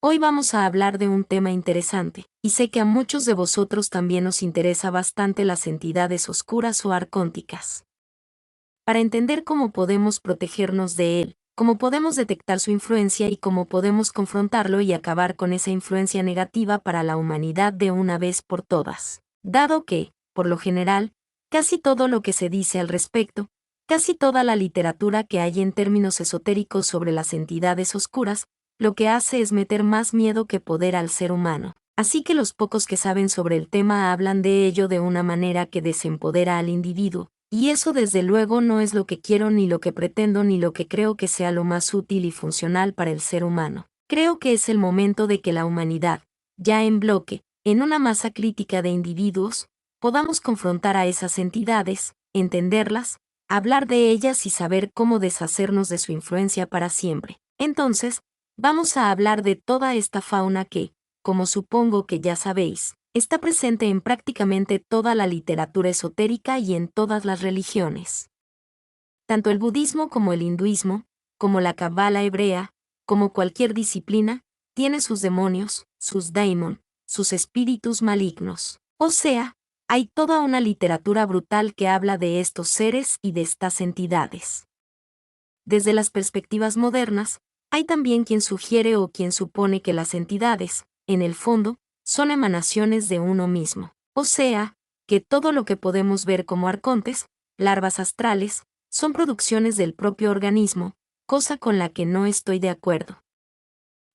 Hoy vamos a hablar de un tema interesante, y sé que a muchos de vosotros también os interesa bastante las entidades oscuras o arcónticas. Para entender cómo podemos protegernos de él, cómo podemos detectar su influencia y cómo podemos confrontarlo y acabar con esa influencia negativa para la humanidad de una vez por todas. Dado que, por lo general, casi todo lo que se dice al respecto, casi toda la literatura que hay en términos esotéricos sobre las entidades oscuras, lo que hace es meter más miedo que poder al ser humano. Así que los pocos que saben sobre el tema hablan de ello de una manera que desempodera al individuo, y eso desde luego no es lo que quiero ni lo que pretendo ni lo que creo que sea lo más útil y funcional para el ser humano. Creo que es el momento de que la humanidad, ya en bloque, en una masa crítica de individuos, podamos confrontar a esas entidades, entenderlas, hablar de ellas y saber cómo deshacernos de su influencia para siempre. Entonces, vamos a hablar de toda esta fauna que, como supongo que ya sabéis, está presente en prácticamente toda la literatura esotérica y en todas las religiones. Tanto el budismo como el hinduismo, como la cábala hebrea, como cualquier disciplina, tiene sus demonios, sus daimon, sus espíritus malignos. O sea, hay toda una literatura brutal que habla de estos seres y de estas entidades. Desde las perspectivas modernas, hay también quien sugiere o quien supone que las entidades, en el fondo, son emanaciones de uno mismo. O sea, que todo lo que podemos ver como arcontes, larvas astrales, son producciones del propio organismo, cosa con la que no estoy de acuerdo.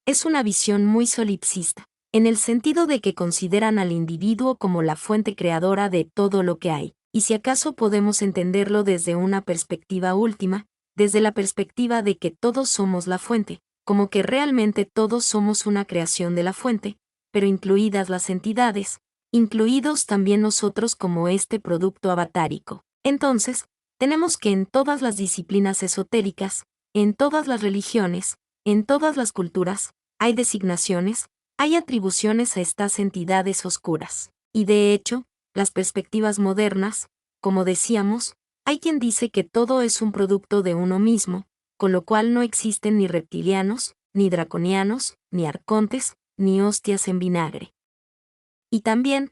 Es una visión muy solipsista, en el sentido de que consideran al individuo como la fuente creadora de todo lo que hay, y si acaso podemos entenderlo desde una perspectiva última, desde la perspectiva de que todos somos la fuente, como que realmente todos somos una creación de la fuente, pero incluidas las entidades, incluidos también nosotros como este producto avatárico. Entonces, tenemos que en todas las disciplinas esotéricas, en todas las religiones, en todas las culturas, hay designaciones, hay atribuciones a estas entidades oscuras. Y de hecho, las perspectivas modernas, como decíamos, hay quien dice que todo es un producto de uno mismo, con lo cual no existen ni reptilianos, ni draconianos, ni arcontes, ni hostias en vinagre. Y también,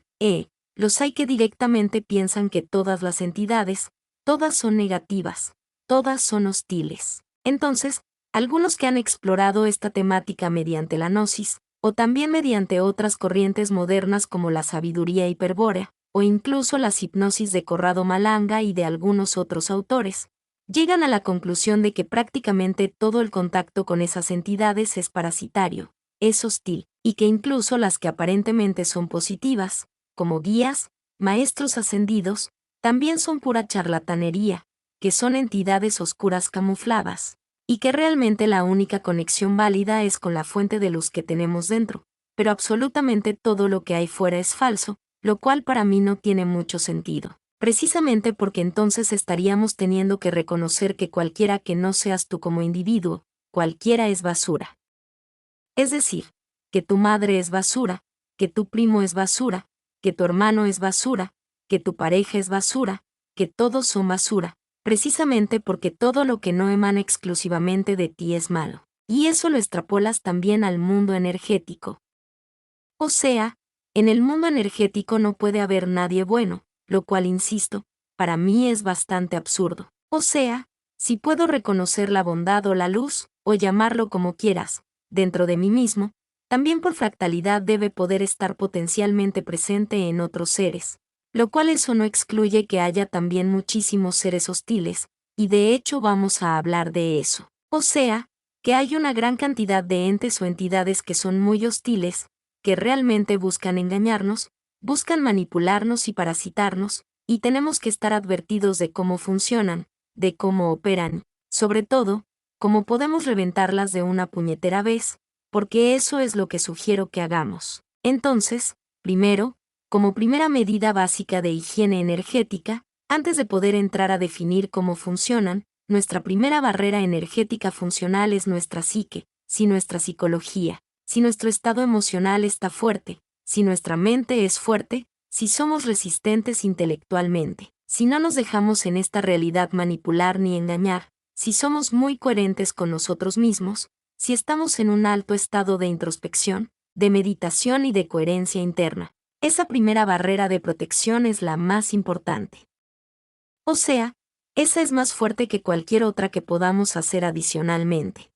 los hay que directamente piensan que todas las entidades, todas son negativas, todas son hostiles. Entonces, algunos que han explorado esta temática mediante la gnosis, o también mediante otras corrientes modernas como la sabiduría hiperbórea, o incluso las hipnosis de Corrado Malanga y de algunos otros autores, llegan a la conclusión de que prácticamente todo el contacto con esas entidades es parasitario, es hostil, y que incluso las que aparentemente son positivas, como guías, maestros ascendidos, también son pura charlatanería, que son entidades oscuras camufladas, y que realmente la única conexión válida es con la fuente de luz que tenemos dentro, pero absolutamente todo lo que hay fuera es falso, lo cual para mí no tiene mucho sentido. Precisamente porque entonces estaríamos teniendo que reconocer que cualquiera que no seas tú como individuo, cualquiera es basura. Es decir, que tu madre es basura, que tu primo es basura, que tu hermano es basura, que tu pareja es basura, que todos son basura, precisamente porque todo lo que no emana exclusivamente de ti es malo. Y eso lo extrapolas también al mundo energético. O sea, en el mundo energético no puede haber nadie bueno, lo cual, insisto, para mí es bastante absurdo. O sea, si puedo reconocer la bondad o la luz, o llamarlo como quieras, dentro de mí mismo, también por fractalidad debe poder estar potencialmente presente en otros seres, lo cual eso no excluye que haya también muchísimos seres hostiles, y de hecho vamos a hablar de eso. O sea, que hay una gran cantidad de entes o entidades que son muy hostiles, que realmente buscan engañarnos, buscan manipularnos y parasitarnos, y tenemos que estar advertidos de cómo funcionan, de cómo operan, sobre todo, cómo podemos reventarlas de una puñetera vez, porque eso es lo que sugiero que hagamos. Entonces, primero, como primera medida básica de higiene energética, antes de poder entrar a definir cómo funcionan, nuestra primera barrera energética funcional es nuestra psique, si nuestra psicología, si nuestro estado emocional está fuerte, si nuestra mente es fuerte, si somos resistentes intelectualmente, si no nos dejamos en esta realidad manipular ni engañar, si somos muy coherentes con nosotros mismos, si estamos en un alto estado de introspección, de meditación y de coherencia interna. Esa primera barrera de protección es la más importante. O sea, esa es más fuerte que cualquier otra que podamos hacer adicionalmente.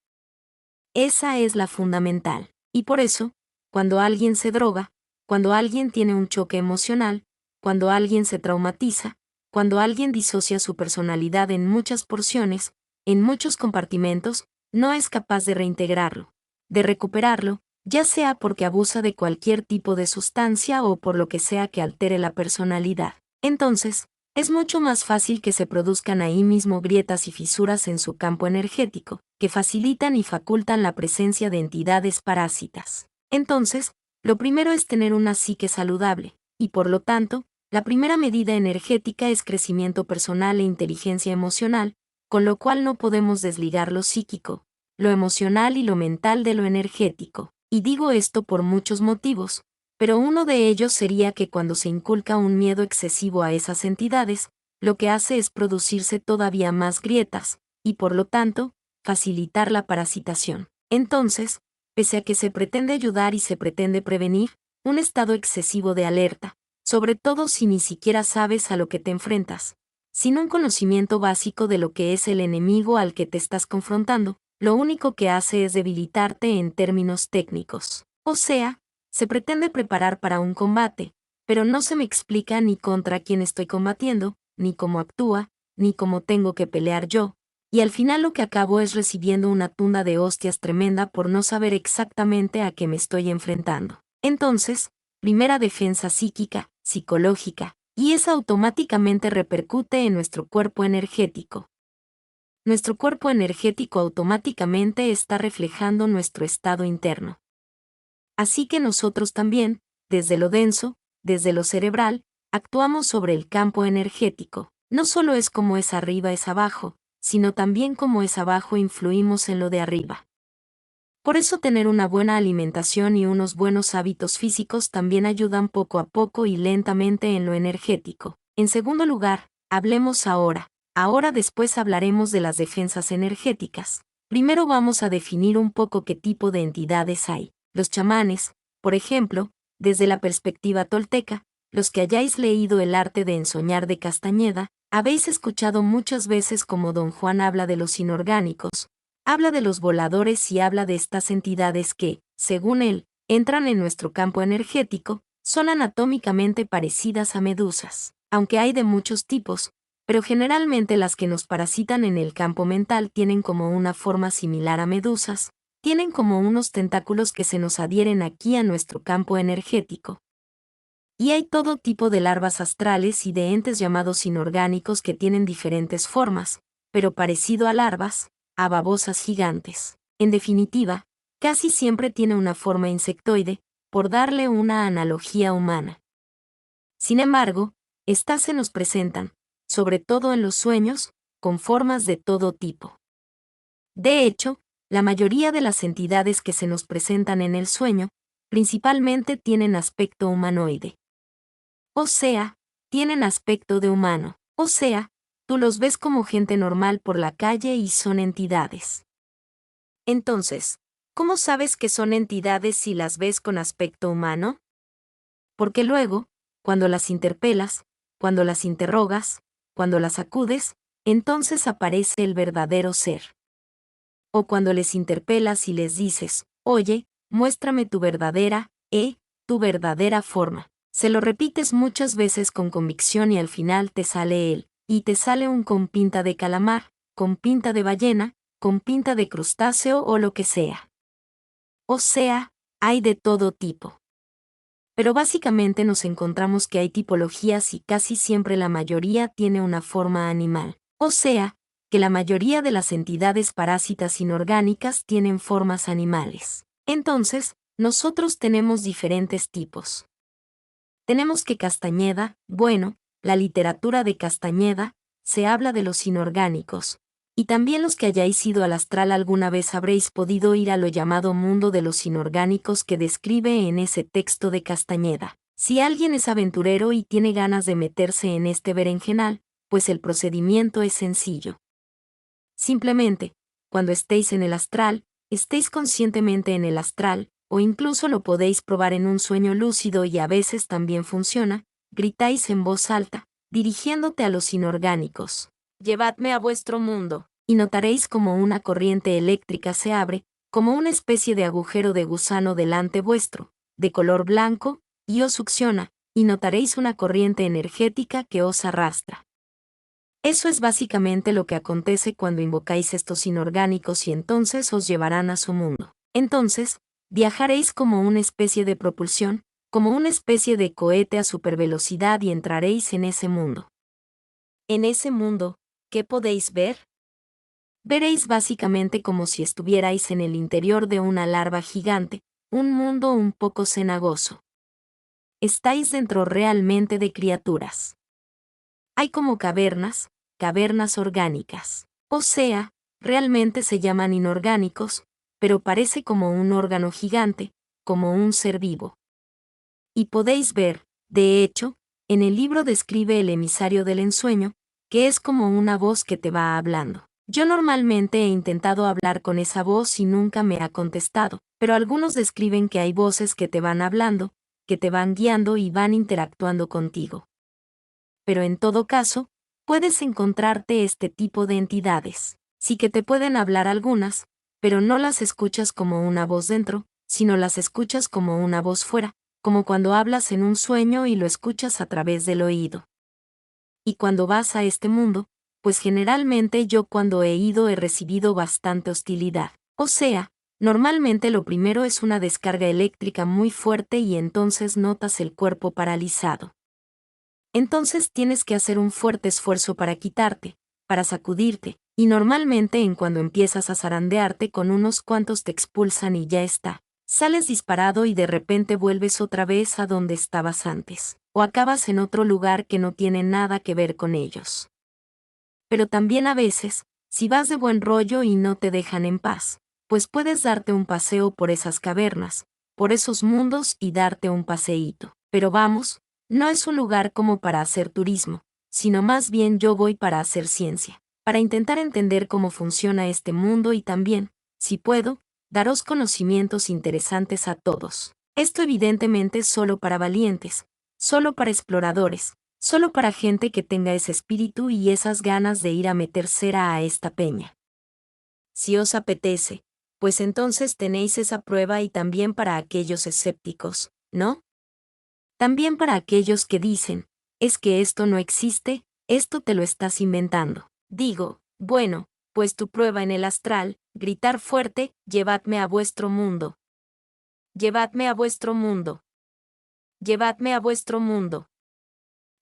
Esa es la fundamental. Y por eso, cuando alguien se droga, cuando alguien tiene un choque emocional, cuando alguien se traumatiza, cuando alguien disocia su personalidad en muchas porciones, en muchos compartimentos, no es capaz de reintegrarlo, de recuperarlo, ya sea porque abusa de cualquier tipo de sustancia o por lo que sea que altere la personalidad. Entonces, es mucho más fácil que se produzcan ahí mismo grietas y fisuras en su campo energético, que facilitan y facultan la presencia de entidades parásitas. Entonces, lo primero es tener una psique saludable, y por lo tanto, la primera medida energética es crecimiento personal e inteligencia emocional, con lo cual no podemos desligar lo psíquico, lo emocional y lo mental de lo energético. Y digo esto por muchos motivos, pero uno de ellos sería que cuando se inculca un miedo excesivo a esas entidades, lo que hace es producirse todavía más grietas, y por lo tanto, facilitar la parasitación. Entonces, pese a que se pretende ayudar y se pretende prevenir, un estado excesivo de alerta, sobre todo si ni siquiera sabes a lo que te enfrentas, sin un conocimiento básico de lo que es el enemigo al que te estás confrontando, lo único que hace es debilitarte en términos técnicos. O sea, se pretende preparar para un combate, pero no se me explica ni contra quién estoy combatiendo, ni cómo actúa, ni cómo tengo que pelear yo, y al final lo que acabo es recibiendo una tunda de hostias tremenda por no saber exactamente a qué me estoy enfrentando. Entonces, primera defensa psíquica, psicológica, y esa automáticamente repercute en nuestro cuerpo energético. Nuestro cuerpo energético automáticamente está reflejando nuestro estado interno. Así que nosotros también, desde lo denso, desde lo cerebral, actuamos sobre el campo energético. No solo es como es arriba es abajo, sino también como es abajo influimos en lo de arriba. Por eso tener una buena alimentación y unos buenos hábitos físicos también ayudan poco a poco y lentamente en lo energético. En segundo lugar, hablemos ahora. Ahora después hablaremos de las defensas energéticas. Primero vamos a definir un poco qué tipo de entidades hay. Los chamanes, por ejemplo, desde la perspectiva tolteca, los que hayáis leído El arte de ensoñar de Castañeda, habéis escuchado muchas veces como Don Juan habla de los inorgánicos, habla de los voladores y habla de estas entidades que, según él, entran en nuestro campo energético, son anatómicamente parecidas a medusas, aunque hay de muchos tipos, pero generalmente las que nos parasitan en el campo mental tienen como una forma similar a medusas, tienen como unos tentáculos que se nos adhieren aquí a nuestro campo energético. Y hay todo tipo de larvas astrales y de entes llamados inorgánicos que tienen diferentes formas, pero parecido a larvas, a babosas gigantes. En definitiva, casi siempre tiene una forma insectoide, por darle una analogía humana. Sin embargo, estas se nos presentan, sobre todo en los sueños, con formas de todo tipo. De hecho, la mayoría de las entidades que se nos presentan en el sueño, principalmente tienen aspecto humanoide. O sea, tienen aspecto de humano. O sea, tú los ves como gente normal por la calle y son entidades. Entonces, ¿cómo sabes que son entidades si las ves con aspecto humano? Porque luego, cuando las interpelas, cuando las interrogas, cuando las acudes, entonces aparece el verdadero ser. O cuando les interpelas y les dices, oye, muéstrame tu verdadera, tu verdadera forma. Se lo repites muchas veces con convicción y al final te sale él, y te sale un con pinta de calamar, con pinta de ballena, con pinta de crustáceo o lo que sea. O sea, hay de todo tipo. Pero básicamente nos encontramos que hay tipologías y casi siempre la mayoría tiene una forma animal. O sea, que la mayoría de las entidades parásitas inorgánicas tienen formas animales. Entonces, nosotros tenemos diferentes tipos. Tenemos que Castañeda, bueno, la literatura de Castañeda, se habla de los inorgánicos. Y también los que hayáis ido al astral alguna vez habréis podido ir a lo llamado mundo de los inorgánicos que describe en ese texto de Castañeda. Si alguien es aventurero y tiene ganas de meterse en este berenjenal, pues el procedimiento es sencillo. Simplemente, cuando estéis en el astral, estéis conscientemente en el astral, o incluso lo podéis probar en un sueño lúcido y a veces también funciona, gritáis en voz alta, dirigiéndote a los inorgánicos. Llevadme a vuestro mundo. Y notaréis como una corriente eléctrica se abre, como una especie de agujero de gusano delante vuestro, de color blanco, y os succiona, y notaréis una corriente energética que os arrastra. Eso es básicamente lo que acontece cuando invocáis estos inorgánicos y entonces os llevarán a su mundo. Entonces, viajaréis como una especie de propulsión, como una especie de cohete a supervelocidad y entraréis en ese mundo. En ese mundo, ¿qué podéis ver? Veréis básicamente como si estuvierais en el interior de una larva gigante, un mundo un poco cenagoso. Estáis dentro realmente de criaturas. Hay como cavernas orgánicas. O sea, realmente se llaman inorgánicos, pero parece como un órgano gigante, como un ser vivo. Y podéis ver, de hecho, en el libro describe el emisario del ensueño, que es como una voz que te va hablando. Yo normalmente he intentado hablar con esa voz y nunca me ha contestado, pero algunos describen que hay voces que te van hablando, que te van guiando y van interactuando contigo. Pero en todo caso, puedes encontrarte este tipo de entidades. Sí que te pueden hablar algunas, pero no las escuchas como una voz dentro, sino las escuchas como una voz fuera, como cuando hablas en un sueño y lo escuchas a través del oído. Y cuando vas a este mundo, pues generalmente yo cuando he ido he recibido bastante hostilidad. O sea, normalmente lo primero es una descarga eléctrica muy fuerte y entonces notas el cuerpo paralizado. Entonces tienes que hacer un fuerte esfuerzo para quitarte, para sacudirte, y normalmente en cuando empiezas a zarandearte con unos cuantos te expulsan y ya está. Sales disparado y de repente vuelves otra vez a donde estabas antes, o acabas en otro lugar que no tiene nada que ver con ellos. Pero también a veces, si vas de buen rollo y no te dejan en paz, pues puedes darte un paseo por esas cavernas, por esos mundos y darte un paseíto. Pero vamos, no es un lugar como para hacer turismo, sino más bien yo voy para hacer ciencia, para intentar entender cómo funciona este mundo y también, si puedo, daros conocimientos interesantes a todos. Esto evidentemente es solo para valientes, solo para exploradores, solo para gente que tenga ese espíritu y esas ganas de ir a meter cera a esta peña. Si os apetece, pues entonces tenéis esa prueba y también para aquellos escépticos, ¿no? También para aquellos que dicen, es que esto no existe, esto te lo estás inventando. Digo, bueno, pues tu prueba en el astral, gritar fuerte, llevadme a vuestro mundo. Llevadme a vuestro mundo. Llevadme a vuestro mundo.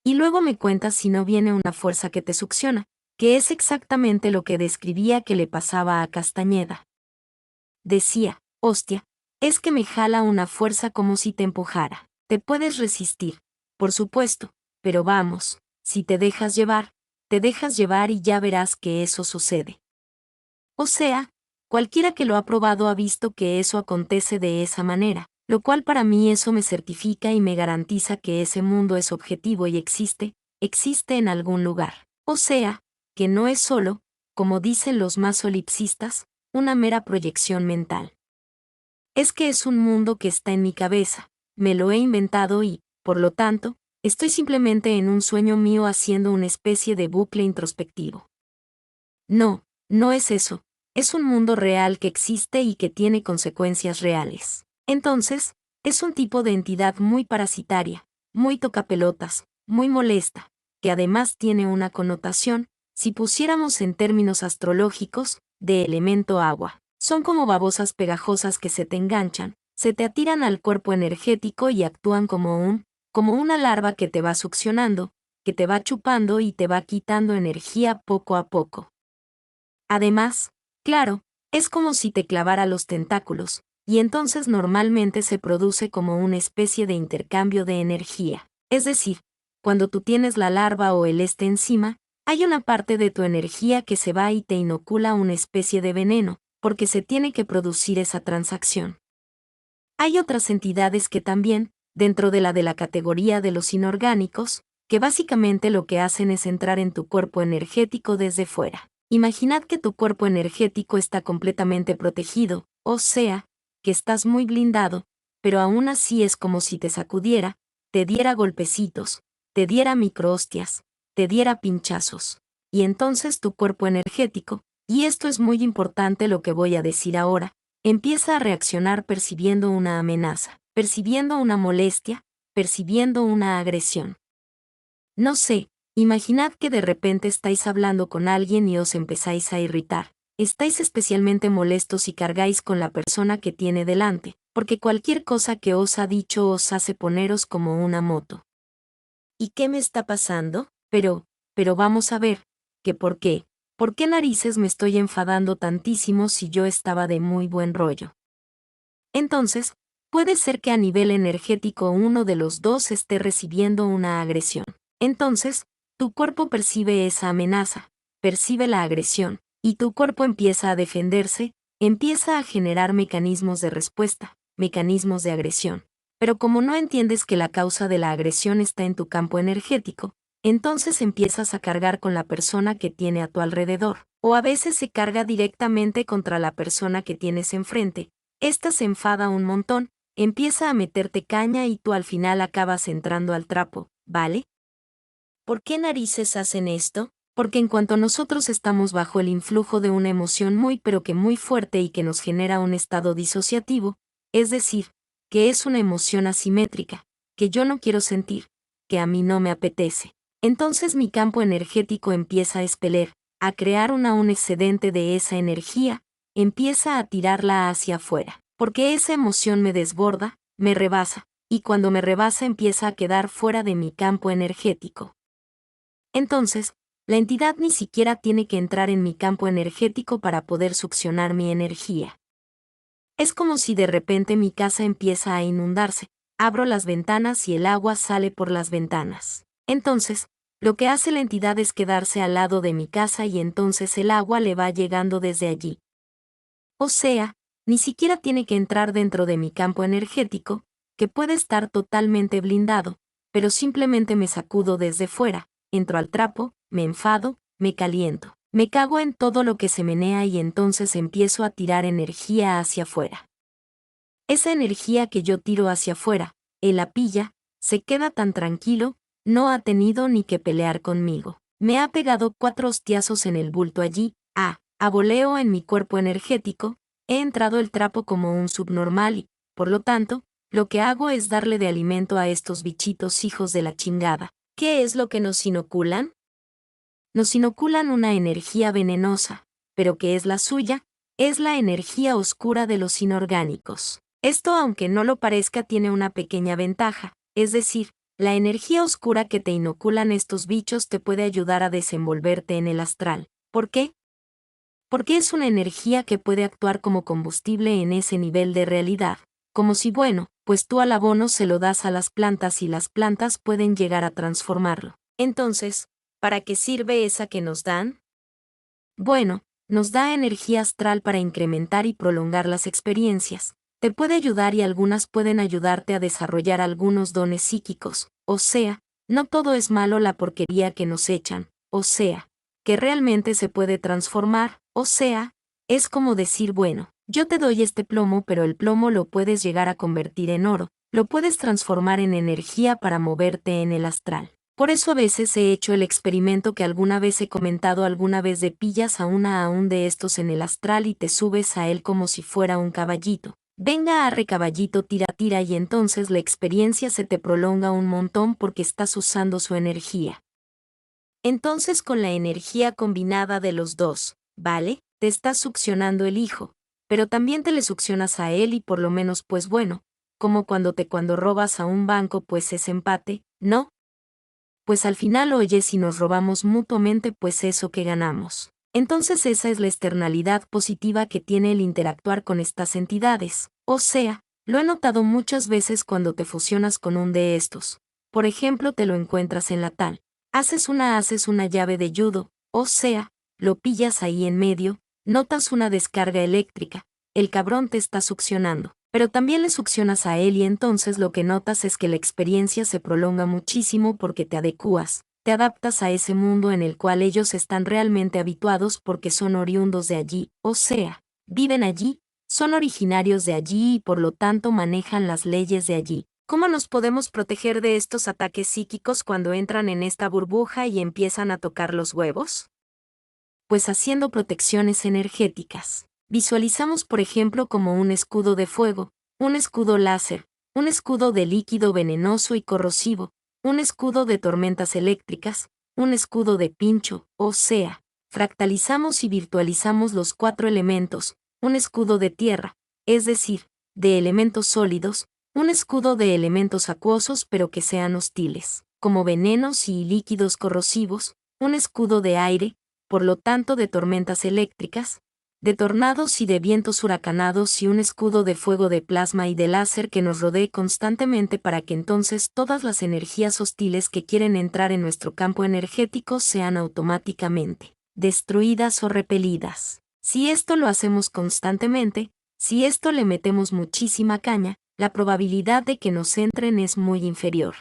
Y luego me cuentas si no viene una fuerza que te succiona, que es exactamente lo que describía que le pasaba a Castañeda. Decía, hostia, es que me jala una fuerza como si te empujara. Te puedes resistir, por supuesto, pero vamos, si te dejas llevar y ya verás que eso sucede. O sea, cualquiera que lo ha probado ha visto que eso acontece de esa manera, lo cual para mí eso me certifica y me garantiza que ese mundo es objetivo y existe en algún lugar. O sea, que no es solo, como dicen los más solipsistas, una mera proyección mental. Es que es un mundo que está en mi cabeza, me lo he inventado y, por lo tanto, estoy simplemente en un sueño mío haciendo una especie de bucle introspectivo. No, no es eso, es un mundo real que existe y que tiene consecuencias reales. Entonces, es un tipo de entidad muy parasitaria, muy tocapelotas, muy molesta, que además tiene una connotación, si pusiéramos en términos astrológicos, de elemento agua. Son como babosas pegajosas que se te enganchan, se te atiran al cuerpo energético y actúan como una larva que te va succionando, que te va chupando y te va quitando energía poco a poco. Además, claro, es como si te clavara los tentáculos, y entonces normalmente se produce como una especie de intercambio de energía. Es decir, cuando tú tienes la larva o el este encima, hay una parte de tu energía que se va y te inocula una especie de veneno, porque se tiene que producir esa transacción. Hay otras entidades que también, dentro de la categoría de los inorgánicos, que básicamente lo que hacen es entrar en tu cuerpo energético desde fuera. Imaginad que tu cuerpo energético está completamente protegido, o sea, que estás muy blindado, pero aún así es como si te sacudiera, te diera golpecitos, te diera microhostias, te diera pinchazos. Y entonces tu cuerpo energético, y esto es muy importante lo que voy a decir ahora, empieza a reaccionar percibiendo una amenaza, percibiendo una molestia, percibiendo una agresión. No sé, imaginad que de repente estáis hablando con alguien y os empezáis a irritar. Estáis especialmente molestos y cargáis con la persona que tiene delante, porque cualquier cosa que os ha dicho os hace poneros como una moto. ¿Y qué me está pasando? Pero vamos a ver, ¿que por qué? ¿Por qué narices me estoy enfadando tantísimo si yo estaba de muy buen rollo? Entonces, puede ser que a nivel energético uno de los dos esté recibiendo una agresión. Entonces, tu cuerpo percibe esa amenaza, percibe la agresión, y tu cuerpo empieza a defenderse, empieza a generar mecanismos de respuesta, mecanismos de agresión. Pero como no entiendes que la causa de la agresión está en tu campo energético, entonces empiezas a cargar con la persona que tiene a tu alrededor, o a veces se carga directamente contra la persona que tienes enfrente. Esta se enfada un montón, empieza a meterte caña y tú al final acabas entrando al trapo, ¿vale? ¿Por qué narices hacen esto? Porque en cuanto nosotros estamos bajo el influjo de una emoción muy pero que muy fuerte y que nos genera un estado disociativo, es decir, que es una emoción asimétrica, que yo no quiero sentir, que a mí no me apetece. Entonces mi campo energético empieza a expeler, a crear un excedente de esa energía, empieza a tirarla hacia afuera, porque esa emoción me desborda, me rebasa, y cuando me rebasa empieza a quedar fuera de mi campo energético. Entonces, la entidad ni siquiera tiene que entrar en mi campo energético para poder succionar mi energía. Es como si de repente mi casa empieza a inundarse, abro las ventanas y el agua sale por las ventanas. Entonces, lo que hace la entidad es quedarse al lado de mi casa y entonces el agua le va llegando desde allí. O sea, ni siquiera tiene que entrar dentro de mi campo energético, que puede estar totalmente blindado, pero simplemente me sacudo desde fuera, entro al trapo, me enfado, me caliento, me cago en todo lo que se menea y entonces empiezo a tirar energía hacia afuera. Esa energía que yo tiro hacia afuera, él la pilla, se queda tan tranquilo, no ha tenido ni que pelear conmigo. Me ha pegado 4 hostiazos en el bulto allí, a voleo en mi cuerpo energético, he entrado el trapo como un subnormal y, por lo tanto, lo que hago es darle de alimento a estos bichitos hijos de la chingada. ¿Qué es lo que nos inoculan? Nos inoculan una energía venenosa, pero ¿qué es la suya? Es la energía oscura de los inorgánicos. Esto, aunque no lo parezca, tiene una pequeña ventaja, es decir, la energía oscura que te inoculan estos bichos te puede ayudar a desenvolverte en el astral. ¿Por qué? Porque es una energía que puede actuar como combustible en ese nivel de realidad, como si pues tú al abono se lo das a las plantas y las plantas pueden llegar a transformarlo. Entonces, ¿para qué sirve esa que nos dan? Bueno, nos da energía astral para incrementar y prolongar las experiencias. Te puede ayudar y algunas pueden ayudarte a desarrollar algunos dones psíquicos, o sea, no todo es malo la porquería que nos echan, o sea, que realmente se puede transformar, o sea, es como decir, yo te doy este plomo pero el plomo lo puedes llegar a convertir en oro, lo puedes transformar en energía para moverte en el astral. Por eso a veces he hecho el experimento que alguna vez he comentado alguna vez de pillas a un de estos en el astral y te subes a él como si fuera un caballito. Venga arre caballito tira tira y entonces la experiencia se te prolonga un montón porque estás usando su energía. Entonces con la energía combinada de los dos, ¿vale? Te estás succionando el hijo, pero también te le succionas a él y por lo menos como cuando robas a un banco pues es empate, ¿no? Pues al final oye si nos robamos mutuamente pues eso que ganamos. Entonces esa es la externalidad positiva que tiene el interactuar con estas entidades. O sea, lo he notado muchas veces cuando te fusionas con un de estos. Por ejemplo, te lo encuentras en la tal. Haces una llave de judo, o sea, lo pillas ahí en medio, notas una descarga eléctrica, el cabrón te está succionando. Pero también le succionas a él y entonces lo que notas es que la experiencia se prolonga muchísimo porque te adecuas, te adaptas a ese mundo en el cual ellos están realmente habituados porque son oriundos de allí, o sea, viven allí, Son originarios de allí y por lo tanto manejan las leyes de allí. ¿Cómo nos podemos proteger de estos ataques psíquicos cuando entran en esta burbuja y empiezan a tocar los huevos? Pues haciendo protecciones energéticas. Visualizamos, por ejemplo, como un escudo de fuego, un escudo láser, un escudo de líquido venenoso y corrosivo, un escudo de tormentas eléctricas, un escudo de pincho, o sea, fractalizamos y virtualizamos los 4 elementos, un escudo de tierra, es decir, de elementos sólidos, un escudo de elementos acuosos pero que sean hostiles, como venenos y líquidos corrosivos, un escudo de aire, por lo tanto de tormentas eléctricas, de tornados y de vientos huracanados y un escudo de fuego de plasma y de láser que nos rodee constantemente para que entonces todas las energías hostiles que quieren entrar en nuestro campo energético sean automáticamente destruidas o repelidas. Si esto lo hacemos constantemente, si esto le metemos muchísima caña, la probabilidad de que nos entren es muy inferior.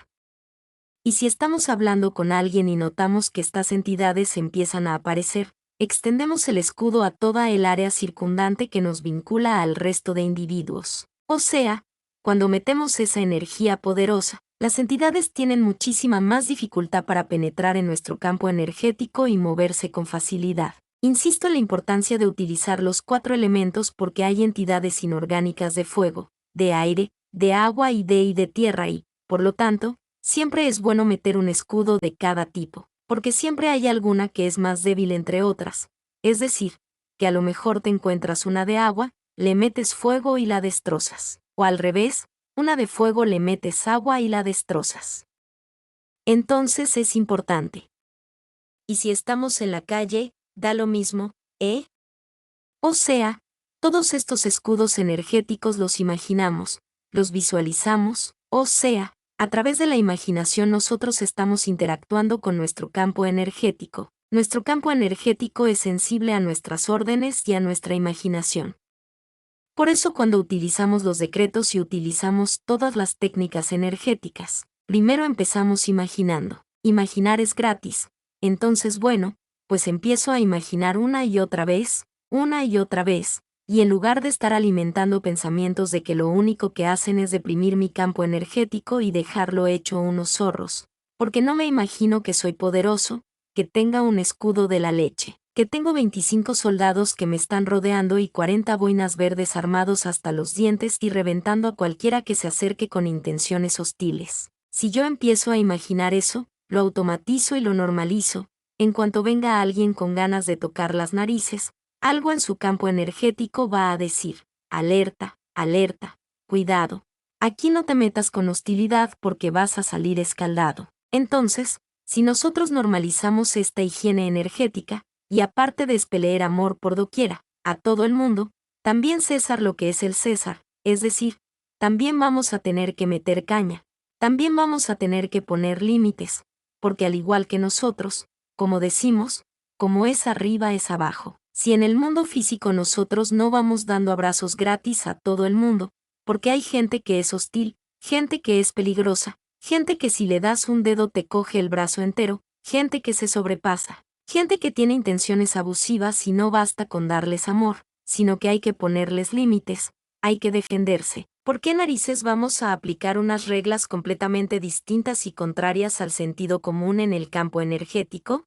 Y si estamos hablando con alguien y notamos que estas entidades empiezan a aparecer, extendemos el escudo a toda el área circundante que nos vincula al resto de individuos. O sea, cuando metemos esa energía poderosa, las entidades tienen muchísima más dificultad para penetrar en nuestro campo energético y moverse con facilidad. Insisto en la importancia de utilizar los 4 elementos porque hay entidades inorgánicas de fuego, de aire, de agua y de tierra y, por lo tanto, siempre es bueno meter un escudo de cada tipo, porque siempre hay alguna que es más débil entre otras. Es decir, que a lo mejor te encuentras una de agua, le metes fuego y la destrozas. O al revés, una de fuego le metes agua y la destrozas. Entonces es importante. Y si estamos en la calle, da lo mismo, ¿eh? O sea, todos estos escudos energéticos los imaginamos, los visualizamos, o sea, a través de la imaginación nosotros estamos interactuando con nuestro campo energético. Nuestro campo energético es sensible a nuestras órdenes y a nuestra imaginación. Por eso cuando utilizamos los decretos y utilizamos todas las técnicas energéticas, primero empezamos imaginando. Imaginar es gratis. Entonces bueno, pues empiezo a imaginar una y otra vez, y en lugar de estar alimentando pensamientos de que lo único que hacen es deprimir mi campo energético y dejarlo hecho unos zorros, porque no me imagino que soy poderoso, que tenga un escudo de la leche, que tengo 25 soldados que me están rodeando y 40 boinas verdes armados hasta los dientes y reventando a cualquiera que se acerque con intenciones hostiles. Si yo empiezo a imaginar eso, lo automatizo y lo normalizo, en cuanto venga alguien con ganas de tocar las narices, algo en su campo energético va a decir, alerta, alerta, cuidado, aquí no te metas con hostilidad porque vas a salir escaldado. Entonces, si nosotros normalizamos esta higiene energética, y aparte de espeleer amor por doquiera, a todo el mundo, también César lo que es el César, es decir, también vamos a tener que meter caña, también vamos a tener que poner límites, porque al igual que nosotros, como decimos, como es arriba es abajo. Si en el mundo físico nosotros no vamos dando abrazos gratis a todo el mundo, porque hay gente que es hostil, gente que es peligrosa, gente que si le das un dedo te coge el brazo entero, gente que se sobrepasa, gente que tiene intenciones abusivas y no basta con darles amor, sino que hay que ponerles límites, hay que defenderse. ¿Por qué narices vamos a aplicar unas reglas completamente distintas y contrarias al sentido común en el campo energético?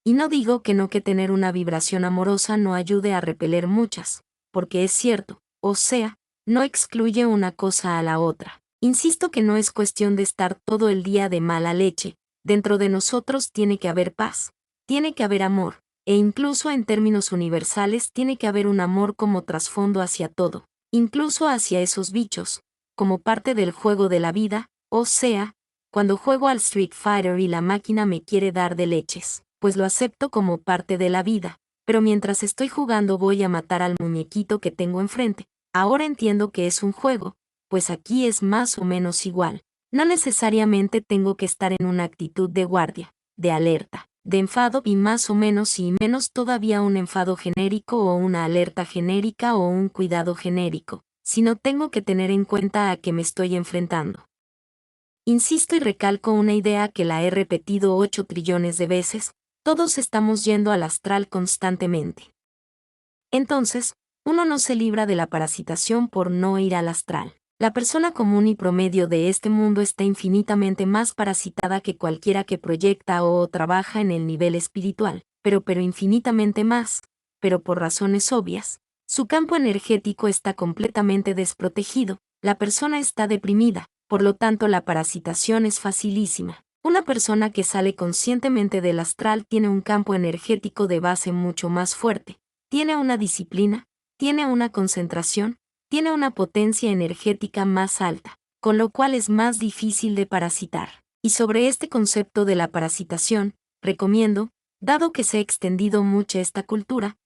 Y no digo que no que tener una vibración amorosa no ayude a repeler muchas, porque es cierto, o sea, no excluye una cosa a la otra. Insisto que no es cuestión de estar todo el día de mala leche, dentro de nosotros tiene que haber paz, tiene que haber amor, e incluso en términos universales tiene que haber un amor como trasfondo hacia todo, incluso hacia esos bichos, como parte del juego de la vida, o sea, cuando juego al Street Fighter y la máquina me quiere dar de leches, pues lo acepto como parte de la vida, pero mientras estoy jugando voy a matar al muñequito que tengo enfrente. Ahora entiendo que es un juego, pues aquí es más o menos igual. No necesariamente tengo que estar en una actitud de guardia, de alerta, de enfado y más o menos y menos todavía un enfado genérico o una alerta genérica o un cuidado genérico, sino tengo que tener en cuenta a qué me estoy enfrentando. Insisto y recalco una idea que la he repetido 8 trillones de veces, todos estamos yendo al astral constantemente. Entonces, Uno no se libra de la parasitación por no ir al astral. La persona común y promedio de este mundo está infinitamente más parasitada que cualquiera que proyecta o trabaja en el nivel espiritual, pero infinitamente más, pero por razones obvias. Su campo energético está completamente desprotegido, la persona está deprimida, por lo tanto la parasitación es facilísima. Una persona que sale conscientemente del astral tiene un campo energético de base mucho más fuerte, tiene una disciplina, tiene una concentración, tiene una potencia energética más alta, con lo cual es más difícil de parasitar. Y sobre este concepto de la parasitación, recomiendo, dado que se ha extendido mucho esta cultura,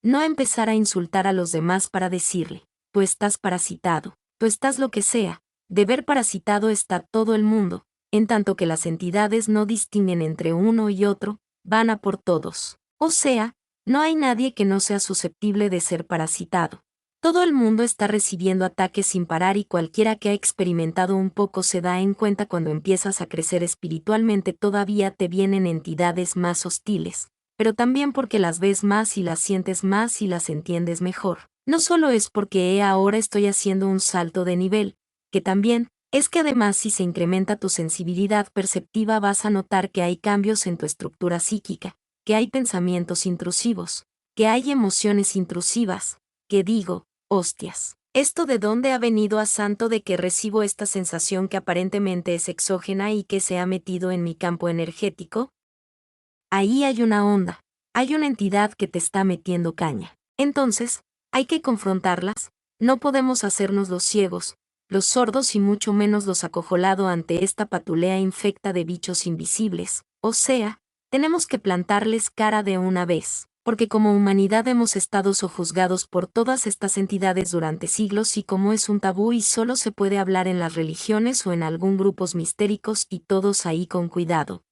no empezar a insultar a los demás para decirle, tú estás parasitado, tú estás lo que sea, de ver parasitado está todo el mundo, en tanto que las entidades no distinguen entre uno y otro, van a por todos. O sea, no hay nadie que no sea susceptible de ser parasitado. Todo el mundo está recibiendo ataques sin parar y cualquiera que ha experimentado un poco se da en cuenta cuando empiezas a crecer espiritualmente todavía te vienen entidades más hostiles, pero también porque las ves más y las sientes más y las entiendes mejor. No solo es porque ahora estoy haciendo un salto de nivel, que también, es que además si se incrementa tu sensibilidad perceptiva vas a notar que hay cambios en tu estructura psíquica, que hay pensamientos intrusivos, que hay emociones intrusivas, que digo, hostias, ¿esto de dónde ha venido a santo de que recibo esta sensación que aparentemente es exógena y que se ha metido en mi campo energético? Ahí hay una onda, hay una entidad que te está metiendo caña. Entonces, hay que confrontarlas, no podemos hacernos los ciegos, los sordos y mucho menos los acojolados ante esta patulea infecta de bichos invisibles, o sea, tenemos que plantarles cara de una vez, porque como humanidad hemos estado sojuzgados por todas estas entidades durante siglos y como es un tabú y solo se puede hablar en las religiones o en algún grupos mistéricos y todos ahí con cuidado,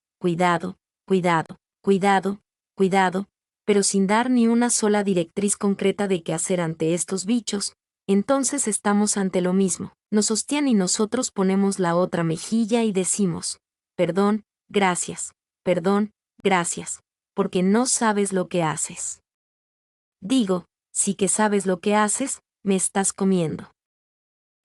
pero sin dar ni una sola directriz concreta de qué hacer ante estos bichos, entonces estamos ante lo mismo, nos hostian y nosotros ponemos la otra mejilla y decimos, perdón, gracias, porque no sabes lo que haces. Digo, sí que sabes lo que haces, me estás comiendo.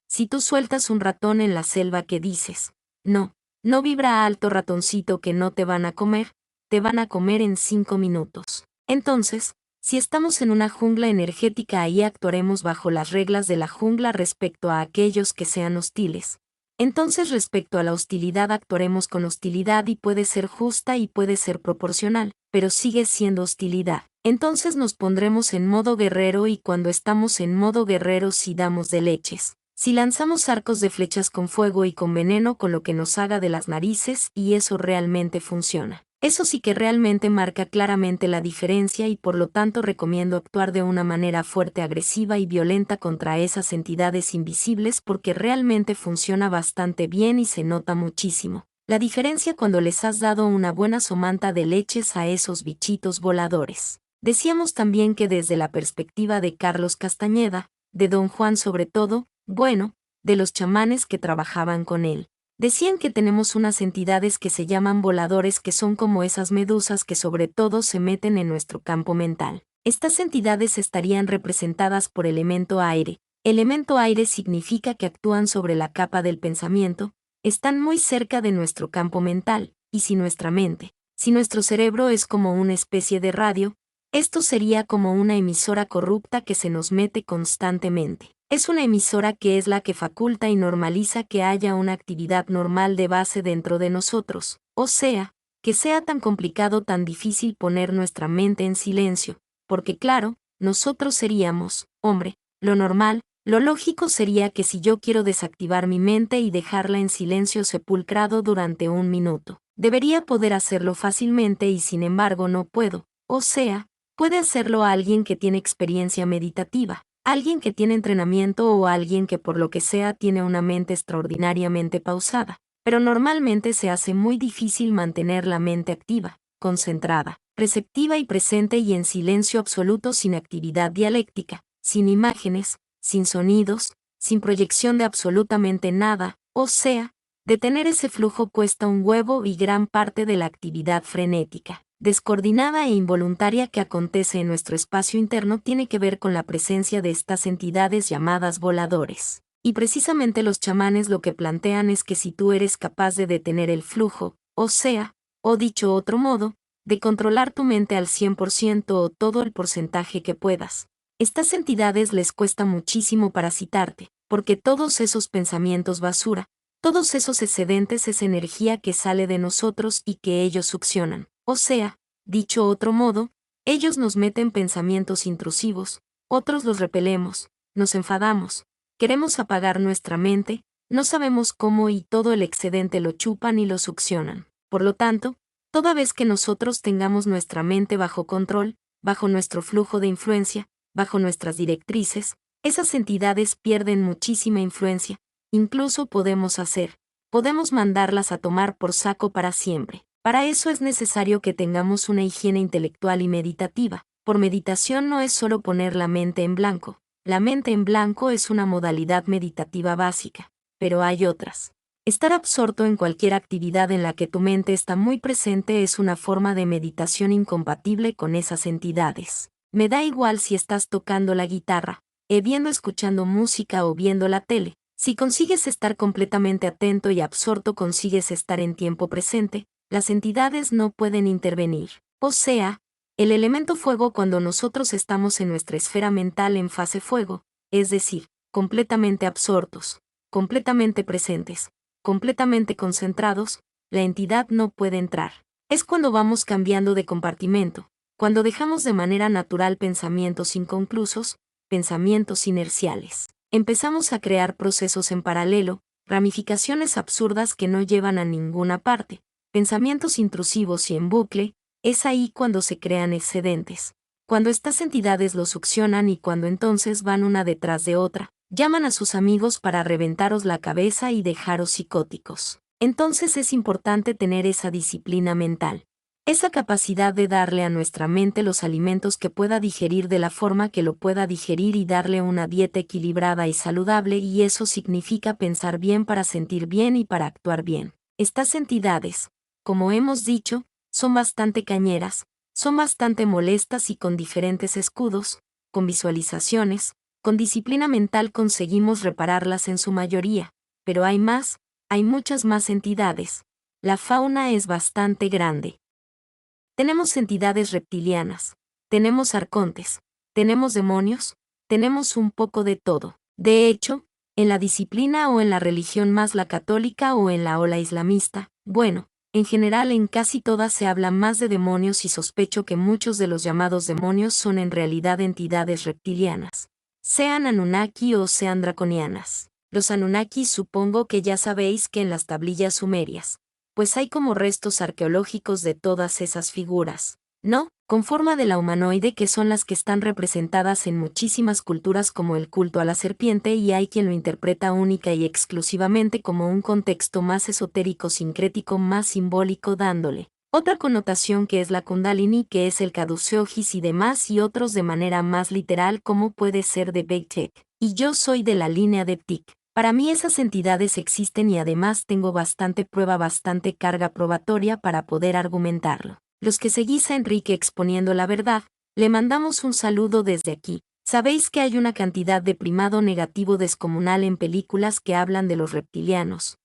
Si tú sueltas un ratón en la selva que dices, no vibra alto ratoncito que no te van a comer, te van a comer en 5 minutos. Entonces, si estamos en una jungla energética ahí actuaremos bajo las reglas de la jungla respecto a aquellos que sean hostiles. Entonces respecto a la hostilidad actuaremos con hostilidad y puede ser justa y puede ser proporcional, pero sigue siendo hostilidad. Entonces nos pondremos en modo guerrero y cuando estamos en modo guerrero si damos de leches. Si lanzamos arcos de flechas con fuego y con veneno con lo que nos haga de las narices y eso realmente funciona. Eso sí que realmente marca claramente la diferencia y por lo tanto recomiendo actuar de una manera fuerte, agresiva y violenta contra esas entidades invisibles porque realmente funciona bastante bien y se nota muchísimo. La diferencia cuando les has dado una buena somanta de leches a esos bichitos voladores. Decíamos también que desde la perspectiva de Carlos Castañeda, de Don Juan sobre todo, de los chamanes que trabajaban con él. Decían que tenemos unas entidades que se llaman voladores que son como esas medusas que sobre todo se meten en nuestro campo mental. Estas entidades estarían representadas por elemento aire. Elemento aire significa que actúan sobre la capa del pensamiento, están muy cerca de nuestro campo mental, y si nuestro cerebro es como una especie de radio, esto sería como una emisora corrupta que se nos mete constantemente. Es una emisora que es la que faculta y normaliza que haya una actividad normal de base dentro de nosotros, o sea, que sea tan complicado, tan difícil poner nuestra mente en silencio, porque claro, nosotros seríamos, lo normal, lo lógico sería que si yo quiero desactivar mi mente y dejarla en silencio sepulcrado durante 1 minuto, debería poder hacerlo fácilmente y sin embargo no puedo, o sea, puede hacerlo alguien que tiene experiencia meditativa. Alguien que tiene entrenamiento o alguien que por lo que sea tiene una mente extraordinariamente pausada, pero normalmente se hace muy difícil mantener la mente activa, concentrada, receptiva y presente y en silencio absoluto sin actividad dialéctica, sin imágenes, sin sonidos, sin proyección de absolutamente nada, o sea, detener ese flujo cuesta un huevo y gran parte de la actividad frenética. descoordinada e involuntaria que acontece en nuestro espacio interno tiene que ver con la presencia de estas entidades llamadas voladores. Y precisamente los chamanes lo que plantean es que si tú eres capaz de detener el flujo, o dicho otro modo, de controlar tu mente al 100% o todo el porcentaje que puedas, estas entidades les cuesta muchísimo parasitarte, porque todos esos pensamientos basura, todos esos excedentes es energía que sale de nosotros y que ellos succionan. Dicho otro modo, ellos nos meten pensamientos intrusivos, otros los repelemos, nos enfadamos, queremos apagar nuestra mente, no sabemos cómo y todo el excedente lo chupan y lo succionan. Por lo tanto, toda vez que nosotros tengamos nuestra mente bajo control, bajo nuestro flujo de influencia, bajo nuestras directrices, esas entidades pierden muchísima influencia, incluso podemos mandarlas a tomar por saco para siempre. Para eso es necesario que tengamos una higiene intelectual y meditativa. Por meditación no es solo poner la mente en blanco. La mente en blanco es una modalidad meditativa básica, pero hay otras. Estar absorto en cualquier actividad en la que tu mente está muy presente es una forma de meditación incompatible con esas entidades. Me da igual si estás tocando la guitarra, escuchando música o viendo la tele. Si consigues estar completamente atento y absorto, consigues estar en tiempo presente, las entidades no pueden intervenir. El elemento fuego, cuando nosotros estamos en nuestra esfera mental en fase fuego, es decir, completamente absortos, completamente presentes, completamente concentrados, la entidad no puede entrar. Es cuando vamos cambiando de compartimento, cuando dejamos de manera natural pensamientos inconclusos, pensamientos inerciales. Empezamos a crear procesos en paralelo, ramificaciones absurdas que no llevan a ninguna parte, pensamientos intrusivos y en bucle. Es ahí cuando se crean excedentes, cuando estas entidades lo succionan y cuando entonces van una detrás de otra, llaman a sus amigos para reventaros la cabeza y dejaros psicóticos. Entonces es importante tener esa disciplina mental, esa capacidad de darle a nuestra mente los alimentos que pueda digerir de la forma que lo pueda digerir y darle una dieta equilibrada y saludable, y eso significa pensar bien para sentir bien y para actuar bien. Estas entidades, como hemos dicho, son bastante cañeras, son bastante molestas y con diferentes escudos, con visualizaciones, con disciplina mental conseguimos repararlas en su mayoría, pero hay muchas más entidades. La fauna es bastante grande. Tenemos entidades reptilianas, tenemos arcontes, tenemos demonios, tenemos un poco de todo. De hecho, en la disciplina o en la religión más la católica o en la ola islamista, en general en casi todas se habla más de demonios y sospecho que muchos de los llamados demonios son en realidad entidades reptilianas, sean Anunnaki o sean draconianas. Los Anunnaki supongo que ya sabéis que en las tablillas sumerias, pues hay como restos arqueológicos de todas esas figuras, ¿no? Con forma de la humanoide, que son las que están representadas en muchísimas culturas como el culto a la serpiente, y hay quien lo interpreta única y exclusivamente como un contexto más esotérico, sincrético, más simbólico, dándole otra connotación que es la Kundalini, que es el Caduceogis y demás, y otros de manera más literal como puede ser de Beit. Y yo soy de la línea de Ptik. Para mí esas entidades existen y además tengo bastante prueba, bastante carga probatoria para poder argumentarlo. Los que seguís a Enrique exponiendo la verdad, le mandamos un saludo desde aquí. Sabéis que hay una cantidad de primado negativo descomunal en películas que hablan de los reptilianos.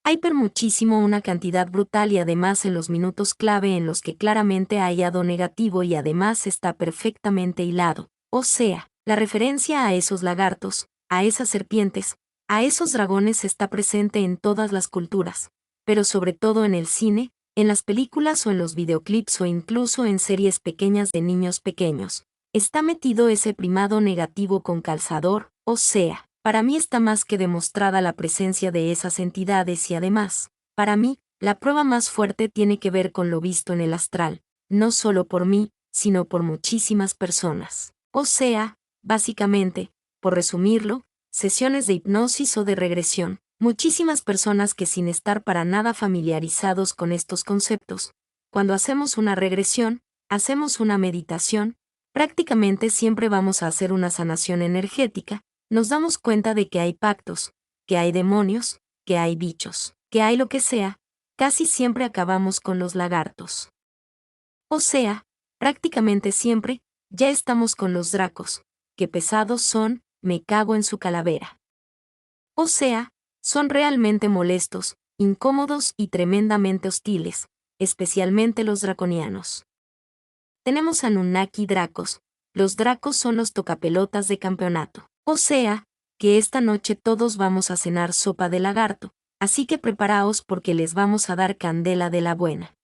Hay muchísimo, una cantidad brutal, y además en los minutos clave en los que claramente hay hado negativo y además está perfectamente hilado. La referencia a esos lagartos, a esas serpientes, a esos dragones está presente en todas las culturas, pero sobre todo en el cine, en las películas o en los videoclips o incluso en series pequeñas de niños pequeños. Está metido ese primado negativo con calzador, para mí está más que demostrada la presencia de esas entidades y además, para mí, la prueba más fuerte tiene que ver con lo visto en el astral, no solo por mí, sino por muchísimas personas. Básicamente, por resumirlo, sesiones de hipnosis o de regresión. Muchísimas personas que sin estar para nada familiarizados con estos conceptos, cuando hacemos una regresión, hacemos una meditación, prácticamente siempre vamos a hacer una sanación energética, nos damos cuenta de que hay pactos, que hay demonios, que hay bichos, que hay lo que sea, casi siempre acabamos con los lagartos. O sea, prácticamente siempre, ya estamos con los dracos. Qué pesados son, me cago en su calavera. O sea, son realmente molestos, incómodos y tremendamente hostiles, especialmente los draconianos. Tenemos Anunnaki Dracos. Los dracos son los tocapelotas de campeonato. O sea, que esta noche todos vamos a cenar sopa de lagarto, así que preparaos porque les vamos a dar candela de la buena.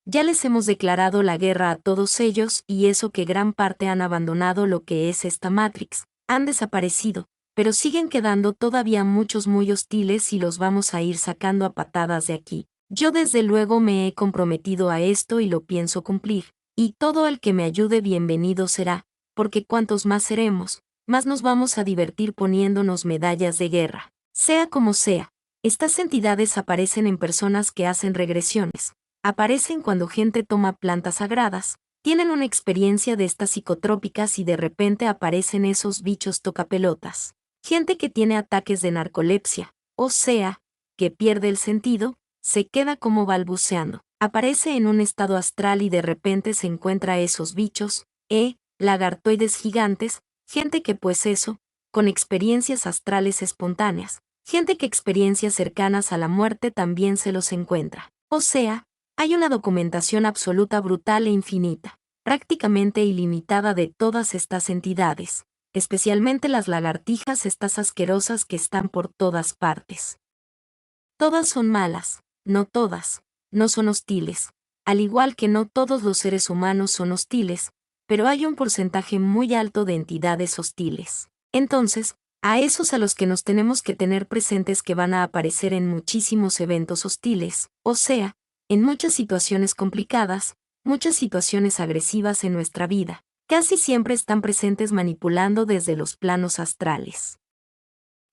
Ya les hemos declarado la guerra a todos ellos y eso que gran parte han abandonado lo que es esta Matrix, han desaparecido, pero siguen quedando todavía muchos muy hostiles y los vamos a ir sacando a patadas de aquí. Yo desde luego me he comprometido a esto y lo pienso cumplir, y todo el que me ayude bienvenido será, porque cuantos más seremos, más nos vamos a divertir poniéndonos medallas de guerra. Sea como sea, estas entidades aparecen en personas que hacen regresiones. Aparecen cuando gente toma plantas sagradas, tienen una experiencia de estas psicotrópicas y de repente aparecen esos bichos tocapelotas. Gente que tiene ataques de narcolepsia, o sea, que pierde el sentido, se queda como balbuceando. Aparece en un estado astral y de repente se encuentra esos bichos, lagartoides gigantes, gente que pues eso, con experiencias astrales espontáneas, gente que experiencias cercanas a la muerte también se los encuentra. O sea, hay una documentación absoluta brutal e infinita, prácticamente ilimitada de todas estas entidades, especialmente las lagartijas estas asquerosas que están por todas partes. Todas son malas, no todas, no son hostiles, al igual que no todos los seres humanos son hostiles, pero hay un porcentaje muy alto de entidades hostiles. Entonces, a esos a los que nos tenemos que tener presentes que van a aparecer en muchísimos eventos hostiles, o sea, en muchas situaciones complicadas, muchas situaciones agresivas en nuestra vida, casi siempre están presentes manipulando desde los planos astrales.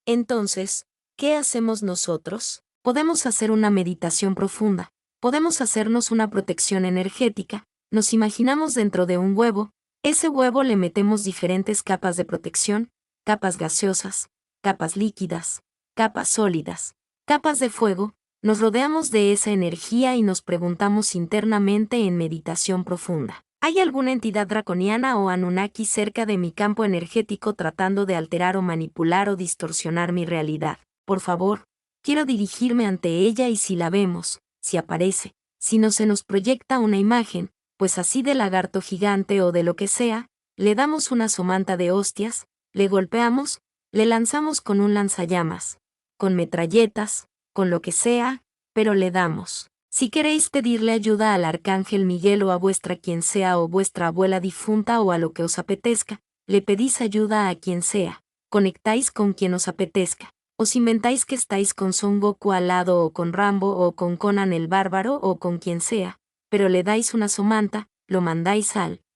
Entonces, ¿qué hacemos nosotros? Podemos hacer una meditación profunda, podemos hacernos una protección energética, nos imaginamos dentro de un huevo, ese huevo le metemos diferentes capas de protección, capas gaseosas, capas líquidas, capas sólidas, capas de fuego, nos rodeamos de esa energía y nos preguntamos internamente en meditación profunda. ¿Hay alguna entidad draconiana o Anunnaki cerca de mi campo energético tratando de alterar o manipular o distorsionar mi realidad? Por favor, quiero dirigirme ante ella y si la vemos, si aparece, si no se nos proyecta una imagen, pues así de lagarto gigante o de lo que sea, le damos una somanta de hostias, le golpeamos, le lanzamos con un lanzallamas, con metralletas, con lo que sea, pero le damos. Si queréis pedirle ayuda al arcángel Miguel o a vuestra quien sea o vuestra abuela difunta o a lo que os apetezca, le pedís ayuda a quien sea, conectáis con quien os apetezca. Os inventáis que estáis con Son Goku al lado o con Rambo o con Conan el Bárbaro o con quien sea, pero le dais una somanta, lo mandáis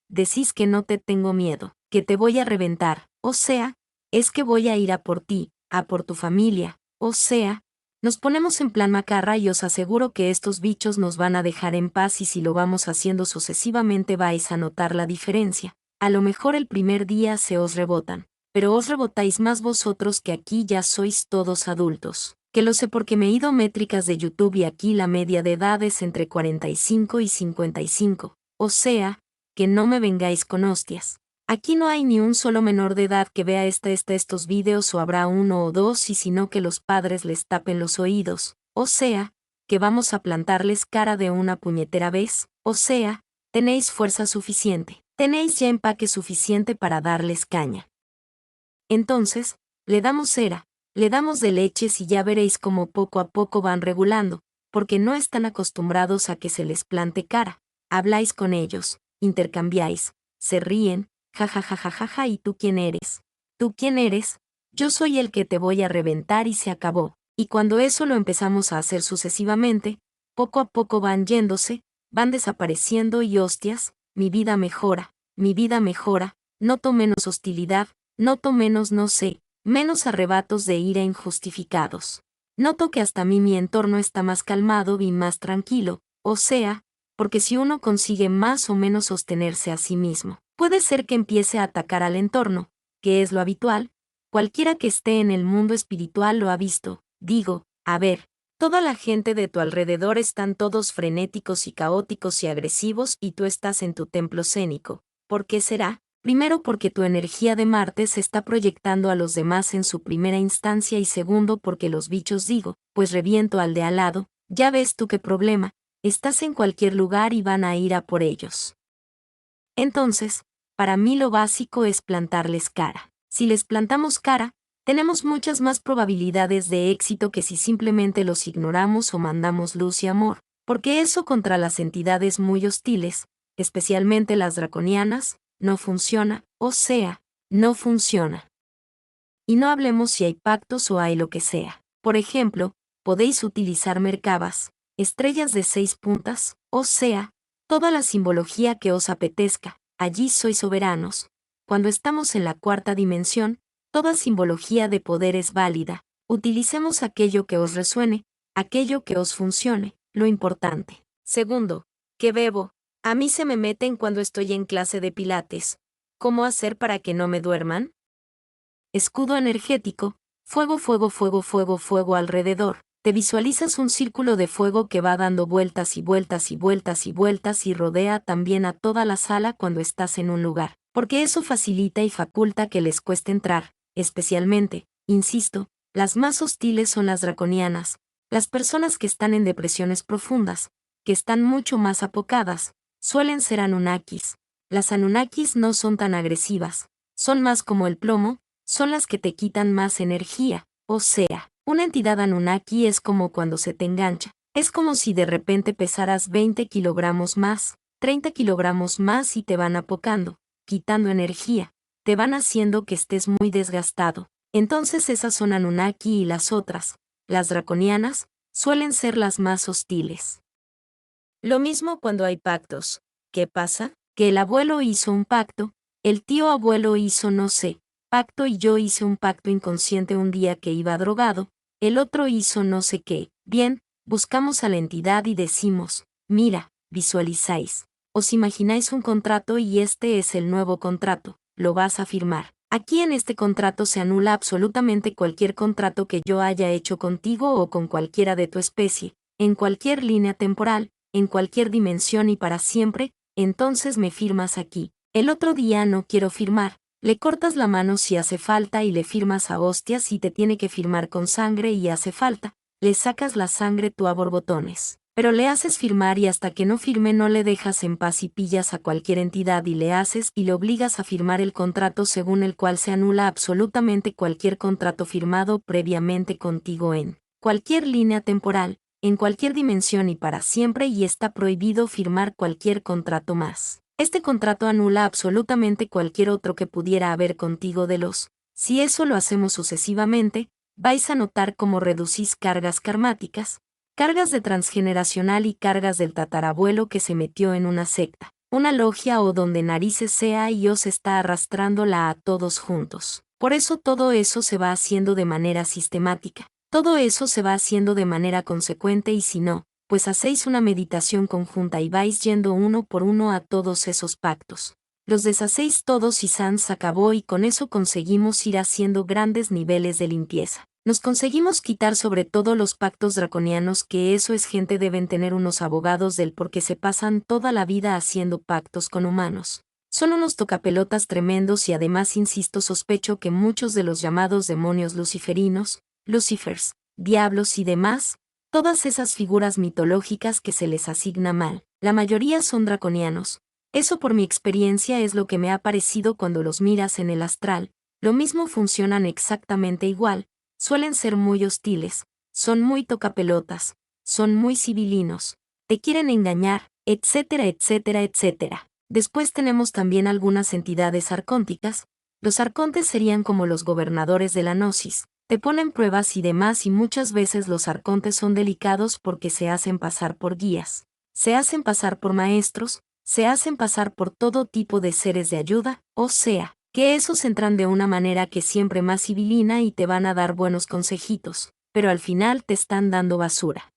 decís que no te tengo miedo, que te voy a reventar, o sea, es que voy a ir a por ti, a por tu familia, o sea, nos ponemos en plan macarra y os aseguro que estos bichos nos van a dejar en paz y si lo vamos haciendo sucesivamente vais a notar la diferencia. A lo mejor el primer día se os rebotan, pero os rebotáis más vosotros que aquí ya sois todos adultos. Que lo sé porque me he ido métricas de YouTube y aquí la media de edad es entre 45 y 55, o sea, que no me vengáis con hostias. Aquí no hay ni un solo menor de edad que vea estos vídeos o habrá uno o dos y si no que los padres les tapen los oídos, o sea, que vamos a plantarles cara de una puñetera vez, o sea, tenéis fuerza suficiente, tenéis ya empaque suficiente para darles caña. Entonces, le damos cera, le damos de leches y ya veréis cómo poco a poco van regulando, porque no están acostumbrados a que se les plante cara. Habláis con ellos, intercambiáis, se ríen, ja ja ja ja ja ja, ¿y tú quién eres? ¿Tú quién eres? Yo soy el que te voy a reventar y se acabó. Y cuando eso lo empezamos a hacer sucesivamente, poco a poco van yéndose, van desapareciendo y hostias, mi vida mejora, noto menos hostilidad, noto menos no sé, menos arrebatos de ira injustificados. Noto que hasta mí mi entorno está más calmado y más tranquilo, o sea, porque si uno consigue más o menos sostenerse a sí mismo, puede ser que empiece a atacar al entorno, que es lo habitual, cualquiera que esté en el mundo espiritual lo ha visto, digo, a ver, Toda la gente de tu alrededor están todos frenéticos y caóticos y agresivos y tú estás en tu templo cénico. ¿Por qué será? Primero porque tu energía de Marte se está proyectando a los demás en su primera instancia y segundo porque los bichos digo, pues reviento al de al lado, ya ves tú qué problema, estás en cualquier lugar y van a ir a por ellos. Entonces, para mí lo básico es plantarles cara. Si les plantamos cara, tenemos muchas más probabilidades de éxito que si simplemente los ignoramos o mandamos luz y amor, porque eso contra las entidades muy hostiles, especialmente las draconianas, no funciona, o sea, no funciona. Y no hablemos si hay pactos o hay lo que sea. Por ejemplo, podéis utilizar merkabas, estrellas de 6 puntas, o sea, toda la simbología que os apetezca, allí sois soberanos. Cuando estamos en la cuarta dimensión, toda simbología de poder es válida, utilicemos aquello que os resuene, aquello que os funcione, lo importante. Segundo, ¿qué bebo? A mí se me meten cuando estoy en clase de pilates. ¿Cómo hacer para que no me duerman? Escudo energético, fuego, fuego, fuego, fuego, fuego alrededor. Te visualizas un círculo de fuego que va dando vueltas y vueltas y vueltas y vueltas y rodea también a toda la sala cuando estás en un lugar, porque eso facilita y faculta que les cueste entrar, especialmente, insisto, las más hostiles son las draconianas, las personas que están en depresiones profundas, que están mucho más apocadas, suelen ser Anunnakis. Las Anunnakis no son tan agresivas, son más como el plomo, son las que te quitan más energía, o sea, una entidad Anunnaki es como cuando se te engancha, es como si de repente pesaras 20 kilogramos más, 30 kilogramos más y te van apocando, quitando energía, te van haciendo que estés muy desgastado. Entonces esas son Anunnaki y las otras, las draconianas, suelen ser las más hostiles. Lo mismo cuando hay pactos. ¿Qué pasa? Que el abuelo hizo un pacto, el tío abuelo hizo no sé, pacto y yo hice un pacto inconsciente un día que iba drogado, el otro hizo no sé qué. Bien, buscamos a la entidad y decimos, mira, visualizáis. Os imagináis un contrato y este es el nuevo contrato, lo vas a firmar. Aquí en este contrato se anula absolutamente cualquier contrato que yo haya hecho contigo o con cualquiera de tu especie, en cualquier línea temporal, en cualquier dimensión y para siempre, entonces me firmas aquí. El otro día no quiero firmar. Le cortas la mano si hace falta y le firmas a hostias si te tiene que firmar con sangre y hace falta. Le sacas la sangre tú a borbotones. Pero le haces firmar y hasta que no firme no le dejas en paz y pillas a cualquier entidad y le haces y le obligas a firmar el contrato según el cual se anula absolutamente cualquier contrato firmado previamente contigo en cualquier línea temporal, en cualquier dimensión y para siempre y está prohibido firmar cualquier contrato más. Este contrato anula absolutamente cualquier otro que pudiera haber contigo de los. Si eso lo hacemos sucesivamente, vais a notar cómo reducís cargas karmáticas, cargas de transgeneracional y cargas del tatarabuelo que se metió en una secta, una logia o donde narices sea y os está arrastrándola a todos juntos. Por eso todo eso se va haciendo de manera sistemática, todo eso se va haciendo de manera consecuente y si no, pues hacéis una meditación conjunta y vais yendo uno por uno a todos esos pactos. Los deshacéis todos y sans acabó y con eso conseguimos ir haciendo grandes niveles de limpieza. Nos conseguimos quitar sobre todo los pactos draconianos que eso es gente deben tener unos abogados del porque se pasan toda la vida haciendo pactos con humanos. Son unos tocapelotas tremendos y además insisto sospecho que muchos de los llamados demonios luciferinos, Lucifers, diablos y demás, todas esas figuras mitológicas que se les asigna mal, la mayoría son draconianos. Eso por mi experiencia es lo que me ha parecido cuando los miras en el astral, lo mismo funcionan exactamente igual, suelen ser muy hostiles, son muy tocapelotas, son muy civilinos, te quieren engañar, etcétera, etcétera, etcétera. Después tenemos también algunas entidades arcónticas, los arcontes serían como los gobernadores de la gnosis, te ponen pruebas y demás y muchas veces los arcontes son delicados porque se hacen pasar por guías, se hacen pasar por maestros, se hacen pasar por todo tipo de seres de ayuda, o sea, que esos entran de una manera que siempre más civilina y te van a dar buenos consejitos, pero al final te están dando basura.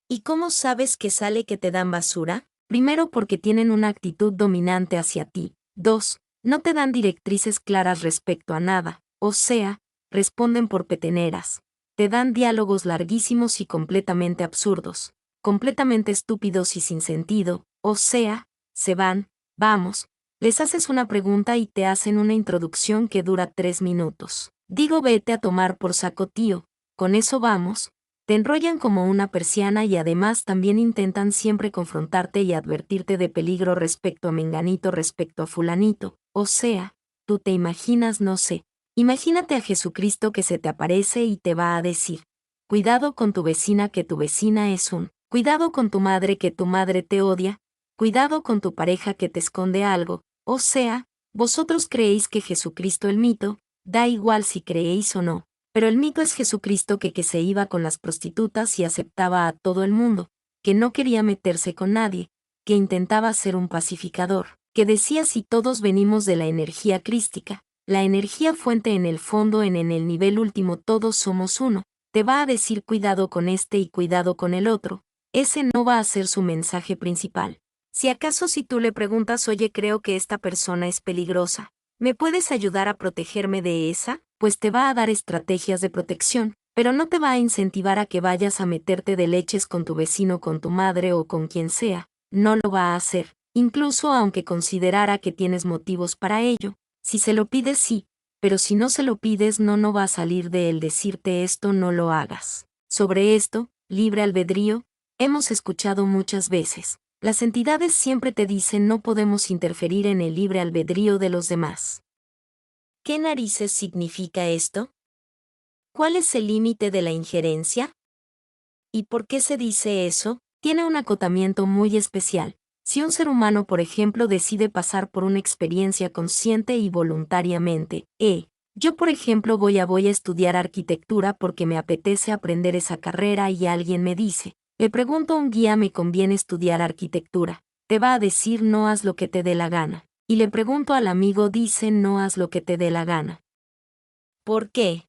¿Y cómo sabes que sale que te dan basura? Primero porque tienen una actitud dominante hacia ti. 2. No te dan directrices claras respecto a nada, o sea, responden por peteneras. te dan diálogos larguísimos y completamente absurdos, completamente estúpidos y sin sentido, o sea, se van, vamos, les haces una pregunta y te hacen una introducción que dura 3 minutos. Digo, vete a tomar por saco, tío, con eso vamos. Te enrollan como una persiana y además también intentan siempre confrontarte y advertirte de peligro respecto a menganito, respecto a fulanito, o sea, tú te imaginas, no sé. Imagínate a Jesucristo que se te aparece y te va a decir, cuidado con tu vecina que tu vecina es un, cuidado con tu madre que tu madre te odia, cuidado con tu pareja que te esconde algo, o sea, vosotros creéis que Jesucristo el mito, da igual si creéis o no, pero el mito es Jesucristo que se iba con las prostitutas y aceptaba a todo el mundo, que no quería meterse con nadie, que intentaba ser un pacificador, que decía si todos venimos de la energía crística, la energía fuente en el fondo en el nivel último todos somos uno, te va a decir cuidado con este y cuidado con el otro, ese no va a ser su mensaje principal. Si acaso si tú le preguntas, oye, creo que esta persona es peligrosa, ¿me puedes ayudar a protegerme de esa? Pues te va a dar estrategias de protección, pero no te va a incentivar a que vayas a meterte de leches con tu vecino, con tu madre o con quien sea, no lo va a hacer, incluso aunque considerara que tienes motivos para ello. Si se lo pides, sí, pero si no se lo pides, no va a salir de él decirte esto, no lo hagas. Sobre esto, libre albedrío, hemos escuchado muchas veces. Las entidades siempre te dicen no podemos interferir en el libre albedrío de los demás. ¿Qué narices significa esto? ¿Cuál es el límite de la injerencia? ¿Y por qué se dice eso? Tiene un acotamiento muy especial. Si un ser humano, por ejemplo, decide pasar por una experiencia consciente y voluntariamente, yo por ejemplo voy a estudiar arquitectura porque me apetece aprender esa carrera y alguien me dice, le pregunto a un guía, ¿me conviene estudiar arquitectura? Te va a decir no, haz lo que te dé la gana. Y le pregunto al amigo, dice no, haz lo que te dé la gana. ¿Por qué?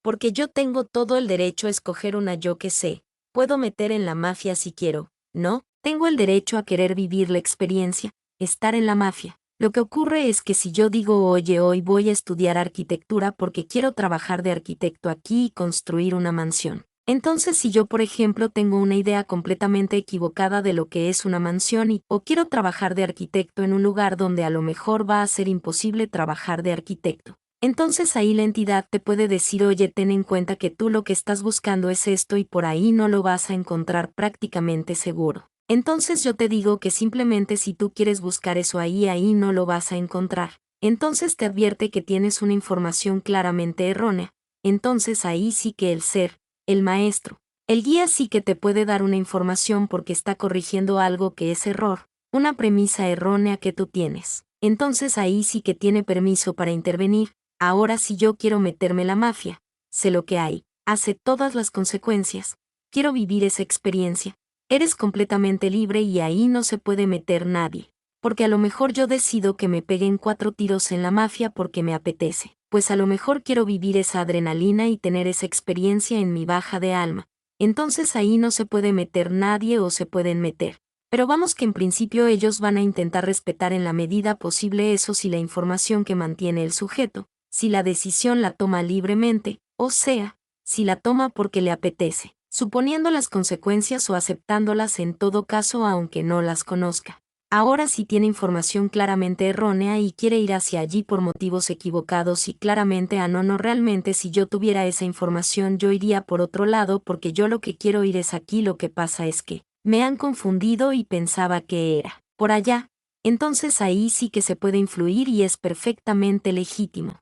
Porque yo tengo todo el derecho a escoger una, yo que sé, puedo meter en la mafia si quiero, ¿no? Tengo el derecho a querer vivir la experiencia, estar en la mafia. Lo que ocurre es que si yo digo, oye, hoy voy a estudiar arquitectura porque quiero trabajar de arquitecto aquí y construir una mansión. Entonces si yo, por ejemplo, tengo una idea completamente equivocada de lo que es una mansión o quiero trabajar de arquitecto en un lugar donde a lo mejor va a ser imposible trabajar de arquitecto. Entonces ahí la entidad te puede decir, oye, ten en cuenta que tú lo que estás buscando es esto y por ahí no lo vas a encontrar prácticamente seguro. Entonces yo te digo que simplemente si tú quieres buscar eso ahí no lo vas a encontrar. Entonces te advierte que tienes una información claramente errónea. Entonces ahí sí que el ser, el maestro, el guía sí que te puede dar una información porque está corrigiendo algo que es error, una premisa errónea que tú tienes. Entonces ahí sí que tiene permiso para intervenir. Ahora si yo quiero meterme la mafia, sé lo que hay, hace todas las consecuencias, quiero vivir esa experiencia, eres completamente libre y ahí no se puede meter nadie. Porque a lo mejor yo decido que me peguen 4 tiros en la mafia porque me apetece, pues a lo mejor quiero vivir esa adrenalina y tener esa experiencia en mi baja de alma. Entonces ahí no se puede meter nadie o se pueden meter. Pero vamos que en principio ellos van a intentar respetar en la medida posible eso si la información que mantiene el sujeto, si la decisión la toma libremente, o sea, si la toma porque le apetece, suponiendo las consecuencias o aceptándolas en todo caso aunque no las conozca. Ahora si tiene información claramente errónea y quiere ir hacia allí por motivos equivocados y claramente no realmente si yo tuviera esa información yo iría por otro lado porque yo lo que quiero ir es aquí, lo que pasa es que me han confundido y pensaba que era por allá, entonces ahí sí que se puede influir y es perfectamente legítimo.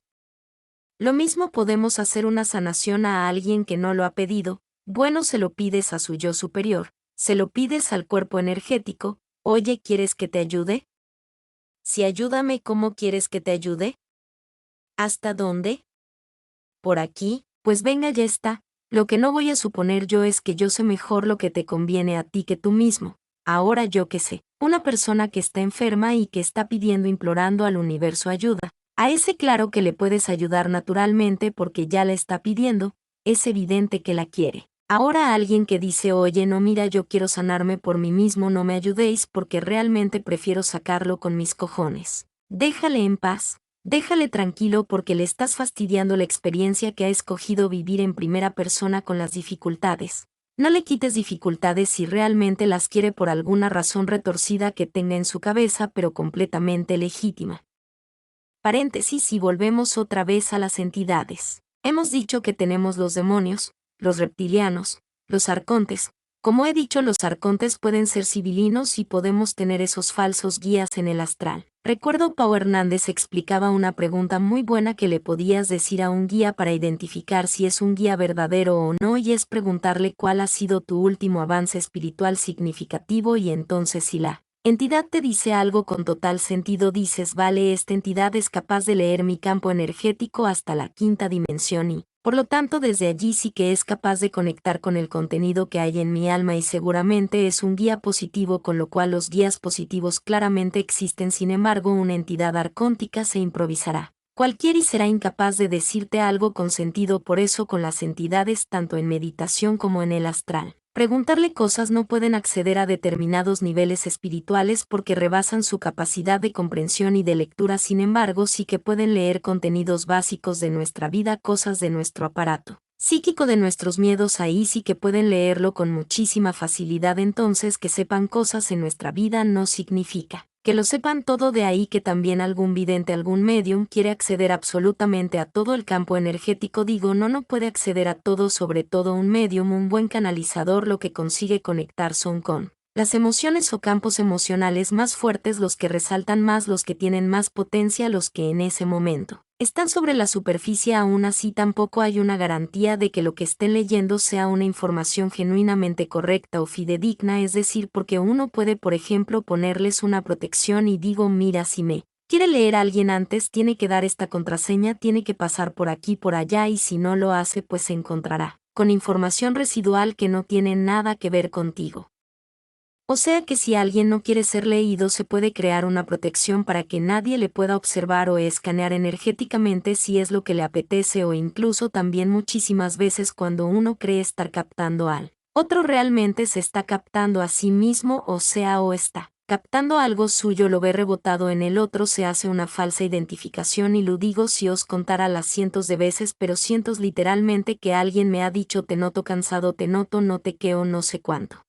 Lo mismo podemos hacer una sanación a alguien que no lo ha pedido, bueno, se lo pides a su yo superior, se lo pides al cuerpo energético, oye, ¿quieres que te ayude? Si ayúdame, ¿cómo quieres que te ayude? ¿Hasta dónde? Por aquí, pues venga, ya está. Lo que no voy a suponer yo es que yo sé mejor lo que te conviene a ti que tú mismo. Ahora yo qué sé, una persona que está enferma y que está pidiendo, implorando al universo ayuda. A ese claro que le puedes ayudar naturalmente porque ya la está pidiendo, es evidente que la quiere. Ahora alguien que dice, oye, no, mira, yo quiero sanarme por mí mismo, no me ayudéis porque realmente prefiero sacarlo con mis cojones. Déjale en paz, Déjale tranquilo porque le estás fastidiando la experiencia que ha escogido vivir en primera persona con las dificultades. No le quites dificultades si realmente las quiere por alguna razón retorcida que tenga en su cabeza, pero completamente legítima. Paréntesis y volvemos otra vez a las entidades. Hemos dicho que tenemos los demonios, los reptilianos, los arcontes. Como he dicho, los arcontes pueden ser civilinos y podemos tener esos falsos guías en el astral. Recuerdo Pau Hernández explicaba una pregunta muy buena que le podías decir a un guía para identificar si es un guía verdadero o no, y es preguntarle cuál ha sido tu último avance espiritual significativo, y entonces si la entidad te dice algo con total sentido, dices, vale, esta entidad es capaz de leer mi campo energético hasta la quinta dimensión y, por lo tanto, desde allí sí que es capaz de conectar con el contenido que hay en mi alma y seguramente es un guía positivo, con lo cual los guías positivos claramente existen. Sin embargo, una entidad arcóntica se improvisará cualquier y será incapaz de decirte algo con sentido. Por eso con las entidades, tanto en meditación como en el astral, preguntarle cosas, no pueden acceder a determinados niveles espirituales porque rebasan su capacidad de comprensión y de lectura. Sin embargo, sí que pueden leer contenidos básicos de nuestra vida, cosas de nuestro aparato psíquico, de nuestros miedos. Ahí sí que pueden leerlo con muchísima facilidad. Entonces, que sepan cosas en nuestra vida no significa que lo sepan todo. De ahí que también algún vidente, algún medium quiere acceder absolutamente a todo el campo energético. Digo, no puede acceder a todo, sobre todo un medium, un buen canalizador, lo que consigue conectar son con las emociones o campos emocionales más fuertes, los que resaltan más, los que tienen más potencia, los que en ese momento están sobre la superficie. Aún así, tampoco hay una garantía de que lo que estén leyendo sea una información genuinamente correcta o fidedigna, es decir, porque uno puede, por ejemplo, ponerles una protección y digo, mira, si me quiere leer a alguien antes, tiene que dar esta contraseña, tiene que pasar por aquí, por allá, y si no lo hace, pues se encontrará con información residual que no tiene nada que ver contigo. O sea que si alguien no quiere ser leído, se puede crear una protección para que nadie le pueda observar o escanear energéticamente si es lo que le apetece, o incluso también muchísimas veces cuando uno cree estar captando al otro, realmente se está captando a sí mismo, o sea, o está captando algo suyo, lo ve rebotado en el otro, se hace una falsa identificación. Y lo digo, si os contara las cientos de veces, pero cientos literalmente, que alguien me ha dicho, te noto cansado, te noto no te queo, no sé cuánto.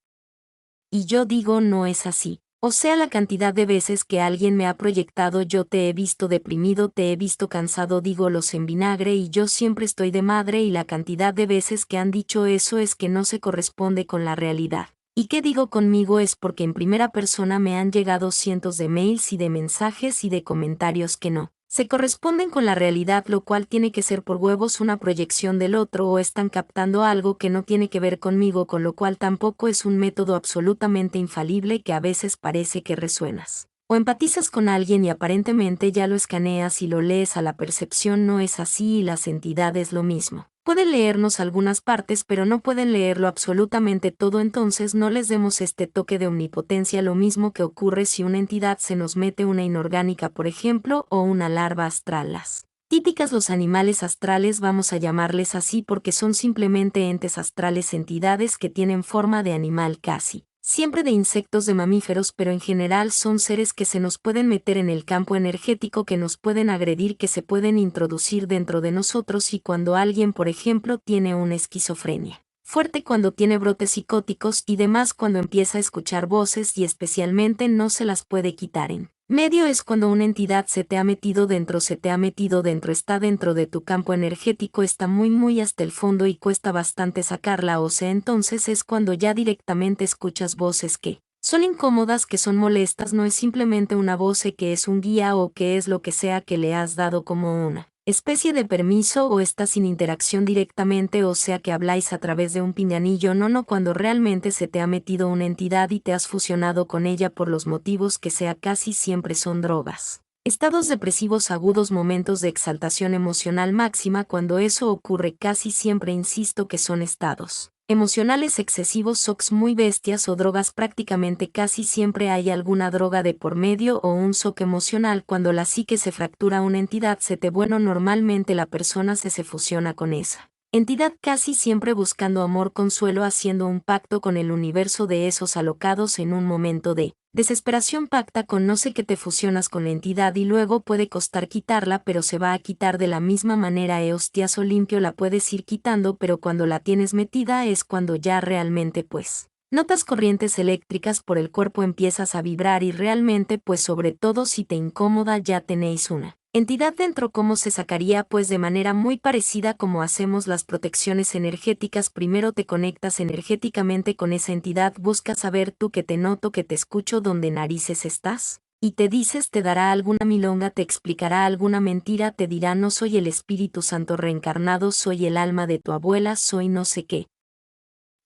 Y yo digo, no es así. O sea, la cantidad de veces que alguien me ha proyectado, yo te he visto deprimido, te he visto cansado, digo, los en vinagre, y yo siempre estoy de madre, y la cantidad de veces que han dicho eso es que no se corresponde con la realidad. ¿Y qué digo conmigo? Es porque en primera persona me han llegado cientos de mails y de mensajes y de comentarios que no se corresponden con la realidad, lo cual tiene que ser por huevos una proyección del otro, o están captando algo que no tiene que ver conmigo, con lo cual tampoco es un método absolutamente infalible, que a veces parece que resuenas o empatizas con alguien y aparentemente ya lo escaneas y lo lees a la percepción. No es así, y las entidades lo mismo. Pueden leernos algunas partes, pero no pueden leerlo absolutamente todo. Entonces no les demos este toque de omnipotencia. Lo mismo que ocurre si una entidad se nos mete una inorgánica, por ejemplo, o una larva astral. Las típicas, los animales astrales, vamos a llamarles así porque son simplemente entes astrales, entidades que tienen forma de animal, casi siempre de insectos, de mamíferos, pero en general son seres que se nos pueden meter en el campo energético, que nos pueden agredir, que se pueden introducir dentro de nosotros. Y cuando alguien, por ejemplo, tiene una esquizofrenia fuerte, cuando tiene brotes psicóticos y demás, cuando empieza a escuchar voces y especialmente no se las puede quitar en medio, es cuando una entidad se te ha metido dentro, está dentro de tu campo energético, está muy hasta el fondo y cuesta bastante sacarla. O sea, entonces es cuando ya directamente escuchas voces que son incómodas, que son molestas. No es simplemente una voz, que es un guía o que es lo que sea que le has dado como una especie de permiso, o está sin interacción directamente, o sea que habláis a través de un pinganillo. No, cuando realmente se te ha metido una entidad y te has fusionado con ella por los motivos que sea, casi siempre son drogas, estados depresivos agudos, momentos de exaltación emocional máxima. Cuando eso ocurre, casi siempre insisto que son estados emocionales excesivos, shocks muy bestias o drogas. Prácticamente casi siempre hay alguna droga de por medio o un shock emocional. Cuando la psique se fractura, una entidad se te, bueno, normalmente la persona se fusiona con esa Entidad casi siempre buscando amor, consuelo, haciendo un pacto con el universo de esos alocados en un momento de desesperación. Pacta con no sé qué, te fusionas con la entidad y luego puede costar quitarla, pero se va a quitar de la misma manera. Hostiazo limpio, la puedes ir quitando, pero cuando la tienes metida es cuando ya realmente pues notas corrientes eléctricas por el cuerpo, empiezas a vibrar y realmente pues sobre todo si te incomoda ya tenéis una entidad dentro. ¿Cómo se sacaría? Pues de manera muy parecida como hacemos las protecciones energéticas. Primero te conectas energéticamente con esa entidad, buscas saber tú que te noto, que te escucho, donde narices estás. Y te dices, te dará alguna milonga, te explicará alguna mentira, te dirá no soy el Espíritu Santo reencarnado, soy el alma de tu abuela, soy no sé qué.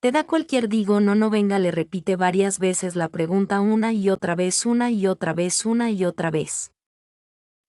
Te da cualquier digo no no venga, le repite varias veces la pregunta una y otra vez, una y otra vez, una y otra vez.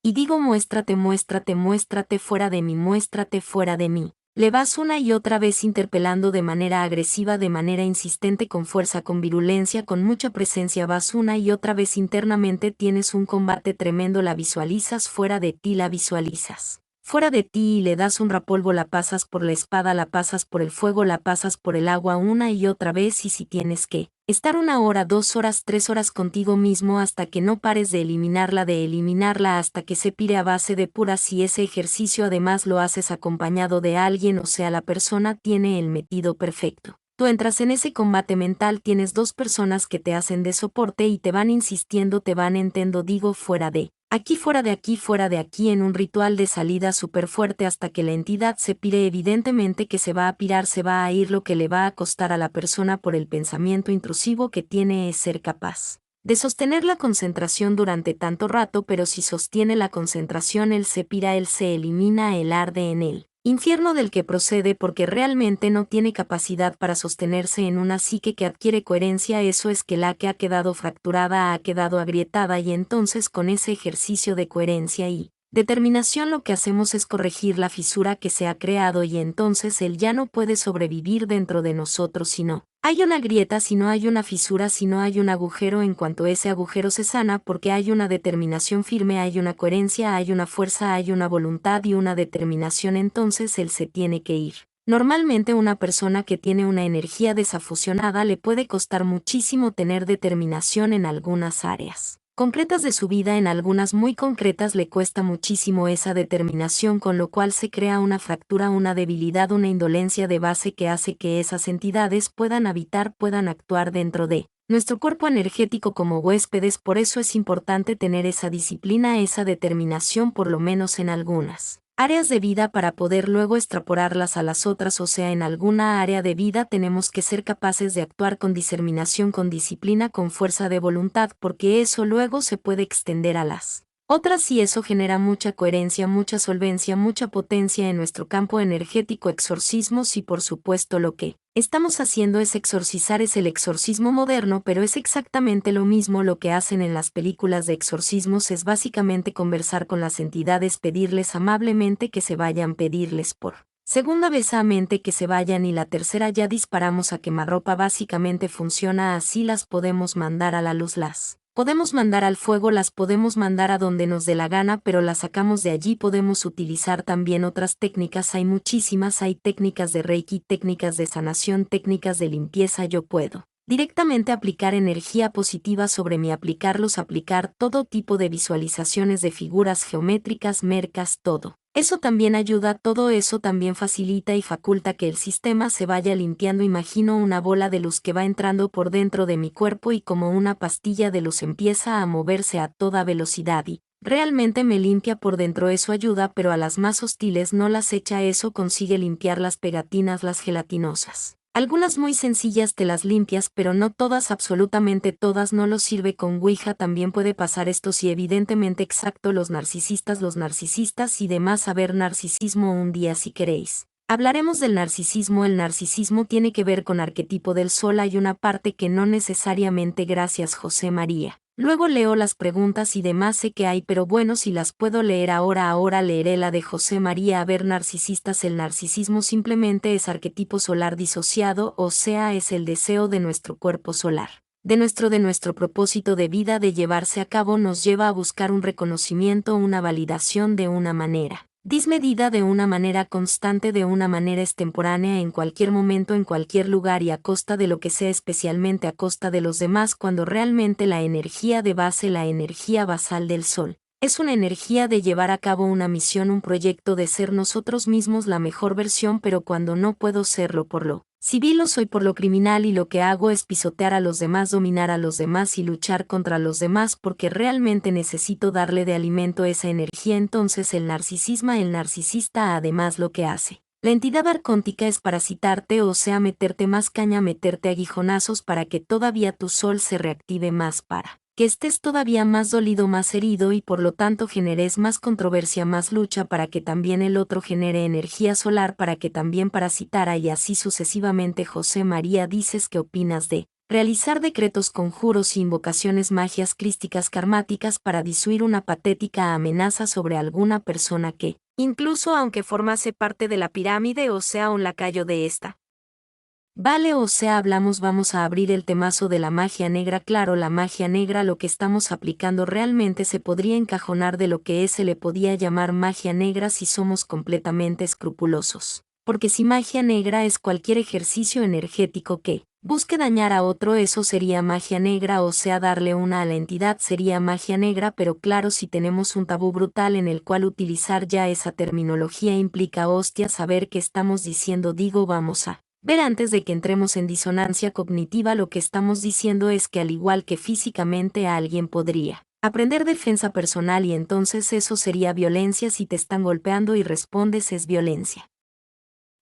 Y digo muéstrate, muéstrate, muéstrate fuera de mí, muéstrate fuera de mí. Le vas una y otra vez interpelando de manera agresiva, de manera insistente, con fuerza, con virulencia, con mucha presencia. Vas una y otra vez internamente, tienes un combate tremendo, la visualizas fuera de ti, la visualizas fuera de ti y le das un rapolvo, la pasas por la espada, la pasas por el fuego, la pasas por el agua una y otra vez. Y si tienes que estar 1 hora, 2 horas, 3 horas contigo mismo hasta que no pares de eliminarla hasta que se pire a base de puras. Si ese ejercicio además lo haces acompañado de alguien, o sea la persona tiene el metido perfecto. Tú entras en ese combate mental, tienes 2 personas que te hacen de soporte y te van insistiendo, te van digo fuera de aquí, fuera de aquí, fuera de aquí, en un ritual de salida súper fuerte hasta que la entidad se pire. Evidentemente que se va a pirar, se va a ir. Lo que le va a costar a la persona por el pensamiento intrusivo que tiene es ser capaz de sostener la concentración durante tanto rato, pero si sostiene la concentración él se pira, él se elimina, él arde en él infierno del que procede, porque realmente no tiene capacidad para sostenerse en una psique que adquiere coherencia. Eso es que la que ha quedado fracturada ha quedado agrietada, y entonces con ese ejercicio de coherencia y determinación lo que hacemos es corregir la fisura que se ha creado, y entonces él ya no puede sobrevivir dentro de nosotros si no hay una grieta, si no hay una fisura, si no hay un agujero. En cuanto ese agujero se sana, porque hay una determinación firme, hay una coherencia, hay una fuerza, hay una voluntad y una determinación, entonces él se tiene que ir. Normalmente una persona que tiene una energía desafusionada le puede costar muchísimo tener determinación en algunas áreas concretas de su vida, en algunas muy concretas le cuesta muchísimo esa determinación, con lo cual se crea una fractura, una debilidad, una indolencia de base que hace que esas entidades puedan habitar, puedan actuar dentro de nuestro cuerpo energético como huéspedes. Por eso es importante tener esa disciplina, esa determinación, por lo menos en algunas áreas de vida, para poder luego extrapolarlas a las otras. O sea, en alguna área de vida tenemos que ser capaces de actuar con discerminación, con disciplina, con fuerza de voluntad, porque eso luego se puede extender a las otras y eso genera mucha coherencia, mucha solvencia, mucha potencia en nuestro campo energético. Exorcismos, y por supuesto lo que estamos haciendo es exorcizar, es el exorcismo moderno, pero es exactamente lo mismo. Lo que hacen en las películas de exorcismos es básicamente conversar con las entidades, pedirles amablemente que se vayan, pedirles por segunda vez amamente que se vayan, y la tercera ya disparamos a quemarropa. Básicamente funciona así, las podemos mandar a la luz, las podemos mandar al fuego, las podemos mandar a donde nos dé la gana, pero las sacamos de allí. Podemos utilizar también otras técnicas, hay muchísimas, hay técnicas de Reiki, técnicas de sanación, técnicas de limpieza. Yo puedo directamente aplicar energía positiva sobre mí, aplicar todo tipo de visualizaciones de figuras geométricas, mercas, todo. Eso también ayuda, todo eso también facilita y faculta que el sistema se vaya limpiando. Imagino una bola de luz que va entrando por dentro de mi cuerpo y como una pastilla de luz empieza a moverse a toda velocidad y realmente me limpia por dentro. Eso ayuda, pero a las más hostiles no las echa. Eso consigue limpiar las pegatinas, las gelatinosas. Algunas muy sencillas te las limpias, pero no todas, absolutamente todas. No lo sirve con Ouija. También puede pasar esto si evidentemente exacto los narcisistas y demás. A ver, narcisismo un día si queréis. Hablaremos del narcisismo. El narcisismo tiene que ver con arquetipo del sol. Hay una parte que no necesariamente. Gracias, José María. Luego leo las preguntas y demás, sé que hay, pero bueno, si las puedo leer ahora leeré la de José María. A ver, narcisistas. El narcisismo simplemente es arquetipo solar disociado, o sea, es el deseo de nuestro cuerpo solar, de nuestro propósito de vida, de llevarse a cabo. Nos lleva a buscar un reconocimiento, una validación de una manera dismedida de una manera constante, de una manera extemporánea, en cualquier momento, en cualquier lugar y a costa de lo que sea, especialmente a costa de los demás, cuando realmente la energía de base, la energía basal del Sol, es una energía de llevar a cabo una misión, un proyecto, de ser nosotros mismos la mejor versión, pero cuando no puedo serlo por lo civil o soy por lo criminal y lo que hago es pisotear a los demás, dominar a los demás y luchar contra los demás porque realmente necesito darle de alimento esa energía, entonces el narcisista además lo que hace. La entidad arcóntica es parasitarte, o sea, meterte más caña, meterte aguijonazos para que todavía tu sol se reactive más, para que estés todavía más dolido, más herido y por lo tanto generes más controversia, más lucha para que también el otro genere energía solar para que también parasitara y así sucesivamente. José María, dices, ¿qué opinas de realizar decretos, conjuros y invocaciones, magias crísticas karmáticas para disuir una patética amenaza sobre alguna persona que, incluso aunque formase parte de la pirámide o sea un lacayo de esta? Vale, o sea, vamos a abrir el temazo de la magia negra. Claro, la magia negra, lo que estamos aplicando realmente se podría encajonar de lo que se le podía llamar magia negra si somos completamente escrupulosos. Porque si magia negra es cualquier ejercicio energético que busque dañar a otro, eso sería magia negra, o sea, darle una a la entidad sería magia negra, pero claro, si tenemos un tabú brutal en el cual utilizar ya esa terminología implica, hostia, saber qué estamos diciendo. Digo, vamos a ver antes de que entremos en disonancia cognitiva. Lo que estamos diciendo es que al igual que físicamente alguien podría aprender defensa personal y entonces eso sería violencia si te están golpeando y respondes es violencia.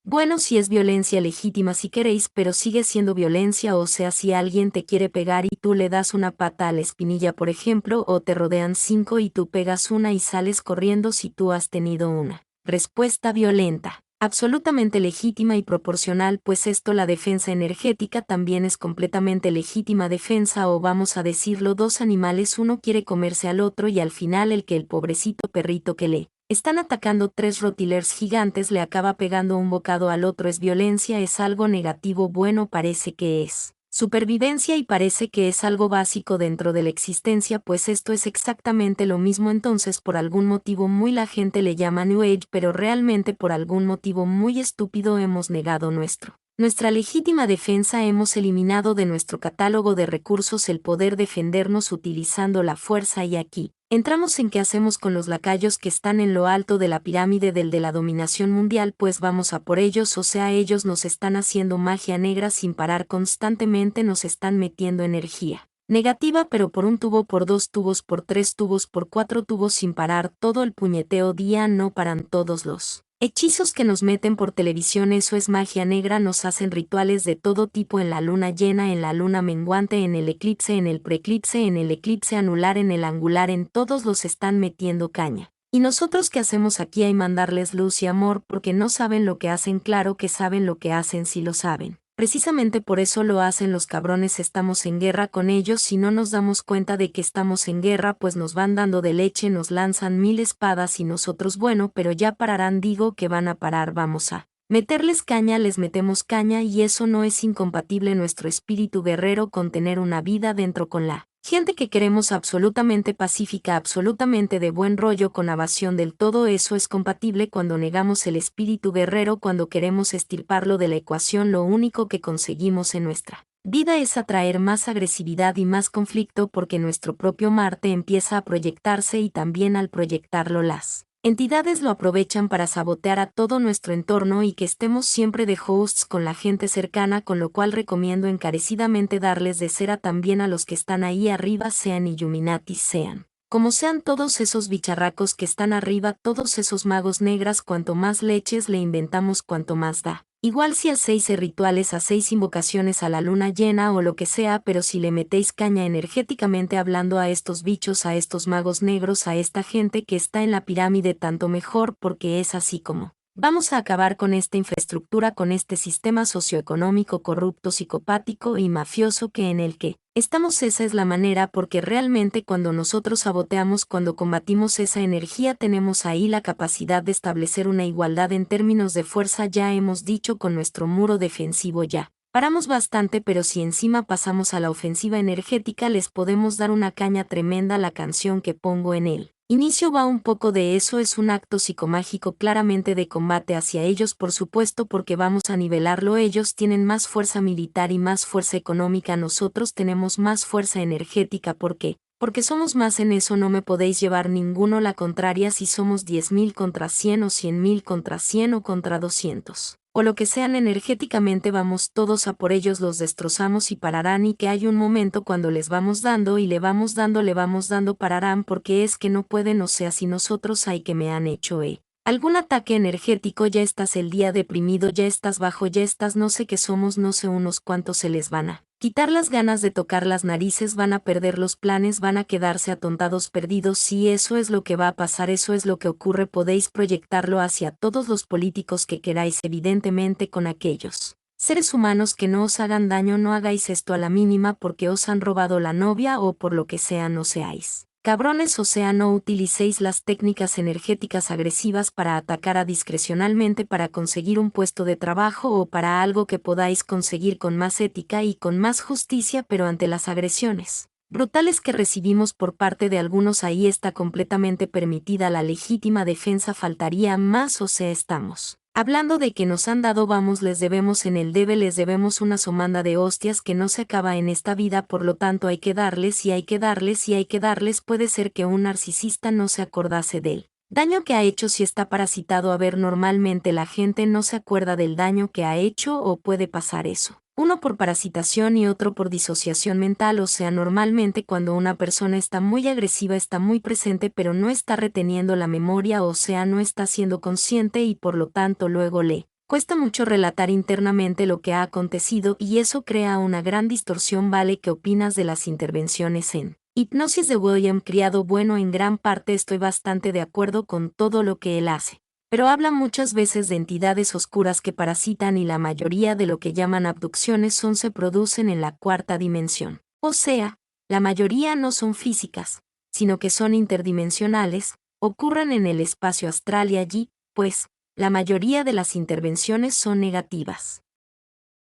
Bueno, si es violencia legítima si queréis, pero sigue siendo violencia, o sea, si alguien te quiere pegar y tú le das una pata a la espinilla, por ejemplo, o te rodean 5 y tú pegas una y sales corriendo si tú has tenido una respuesta violenta, absolutamente legítima y proporcional, pues esto, la defensa energética también es completamente legítima defensa, o vamos a decirlo, dos animales, uno quiere comerse al otro y al final el pobrecito perrito que le están atacando 3 rottweilers gigantes le acaba pegando un bocado al otro. Es violencia, es algo negativo. Bueno, parece que es supervivencia y parece que es algo básico dentro de la existencia, pues esto es exactamente lo mismo. Entonces, por algún motivo muy la gente le llama New Age, pero realmente por algún motivo muy estúpido hemos negado nuestra legítima defensa, hemos eliminado de nuestro catálogo de recursos el poder defendernos utilizando la fuerza, y aquí entramos en qué hacemos con los lacayos que están en lo alto de la pirámide de la dominación mundial. Pues vamos a por ellos, o sea, ellos nos están haciendo magia negra sin parar, constantemente nos están metiendo energía negativa, pero por un tubo, por 2 tubos, por 3 tubos, por 4 tubos sin parar, todo el puñeteo día, no paran todos los hechizos que nos meten por televisión. Eso es magia negra. Nos hacen rituales de todo tipo en la luna llena, en la luna menguante, en el eclipse, en el preeclipse, en el eclipse anular, en el angular, en todos los están metiendo caña. ¿Y nosotros qué hacemos aquí? Hay mandarles luz y amor porque no saben lo que hacen. Claro que saben lo que hacen, si lo saben. Precisamente por eso lo hacen los cabrones. Estamos en guerra con ellos. Si no nos damos cuenta de que estamos en guerra, pues nos van dando de leche, nos lanzan 1000 espadas y nosotros, bueno, pero ya pararán. Digo que van a parar. Vamos a meterles caña, les metemos caña, y eso no es incompatible nuestro espíritu guerrero con tener una vida dentro, con la gente que queremos, absolutamente pacífica, absolutamente de buen rollo, con evasión del todo. Eso es compatible cuando negamos el espíritu guerrero, cuando queremos estirparlo de la ecuación. Lo único que conseguimos en nuestra vida es atraer más agresividad y más conflicto, porque nuestro propio Marte empieza a proyectarse y también al proyectarlo las entidades lo aprovechan para sabotear a todo nuestro entorno y que estemos siempre de hosts con la gente cercana, con lo cual recomiendo encarecidamente darles de cera también a los que están ahí arriba, sean Illuminati, sean como sean todos esos bicharracos que están arriba, todos esos magos negras. Cuanto más leches le inventamos, cuanto más da. Igual si hacéis rituales, hacéis invocaciones a la luna llena o lo que sea, pero si le metéis caña energéticamente hablando a estos bichos, a estos magos negros, a esta gente que está en la pirámide, tanto mejor, porque es así como vamos a acabar con esta infraestructura, con este sistema socioeconómico corrupto, psicopático y mafioso que en el que estamos. Esa es la manera, porque realmente cuando nosotros saboteamos, cuando combatimos esa energía, tenemos ahí la capacidad de establecer una igualdad en términos de fuerza. Ya hemos dicho, con nuestro muro defensivo ya paramos bastante, pero si encima pasamos a la ofensiva energética, les podemos dar una caña tremenda. La canción que pongo en el Inicio va un poco de eso, es un acto psicomágico claramente de combate hacia ellos, por supuesto, porque vamos a nivelarlo. Ellos tienen más fuerza militar y más fuerza económica, nosotros tenemos más fuerza energética. ¿Por qué? Porque somos más, en eso no me podéis llevar ninguno la contraria si somos 10.000 contra 100 o 100.000 contra 100 o contra 200. O lo que sean energéticamente, vamos todos a por ellos, los destrozamos y pararán, y que hay un momento cuando les vamos dando y le vamos dando, pararán, porque es que no pueden, o sea, si nosotros hay que me han hecho algún ataque energético, ya estás el día deprimido, ya estás bajo, ya estás no sé qué somos, no sé, unos cuantos se les van a quitar las ganas de tocar las narices, van a perder los planes, van a quedarse atontados, perdidos. Sí, eso es lo que va a pasar, eso es lo que ocurre. Podéis proyectarlo hacia todos los políticos que queráis, evidentemente con aquellos seres humanos que no os hagan daño. No hagáis esto a la mínima porque os han robado la novia o por lo que sea, no seáis cabrones, o sea, no utilicéis las técnicas energéticas agresivas para atacar discrecionalmente para conseguir un puesto de trabajo o para algo que podáis conseguir con más ética y con más justicia, pero ante las agresiones brutales que recibimos por parte de algunos, ahí está completamente permitida la legítima defensa, faltaría más, o sea, estamos hablando de que nos han dado, vamos, les debemos, en el debe les debemos una somanda de hostias que no se acaba en esta vida, por lo tanto hay que darles y hay que darles y hay que darles. Puede ser que un narcisista no se acordase del daño que ha hecho si está parasitado. A ver, normalmente la gente no se acuerda del daño que ha hecho, o puede pasar eso. Uno por parasitación y otro por disociación mental, o sea, normalmente cuando una persona está muy agresiva está muy presente pero no está reteniendo la memoria, o sea, no está siendo consciente y por lo tanto luego le cuesta mucho relatar internamente lo que ha acontecido y eso crea una gran distorsión. Vale, ¿qué opinas de las intervenciones en hipnosis de William Criado? Bueno, en gran parte estoy bastante de acuerdo con todo lo que él hace, pero habla muchas veces de entidades oscuras que parasitan y la mayoría de lo que llaman abducciones se producen en la cuarta dimensión. O sea, la mayoría no son físicas, sino que son interdimensionales, ocurren en el espacio astral y allí, pues, la mayoría de las intervenciones son negativas.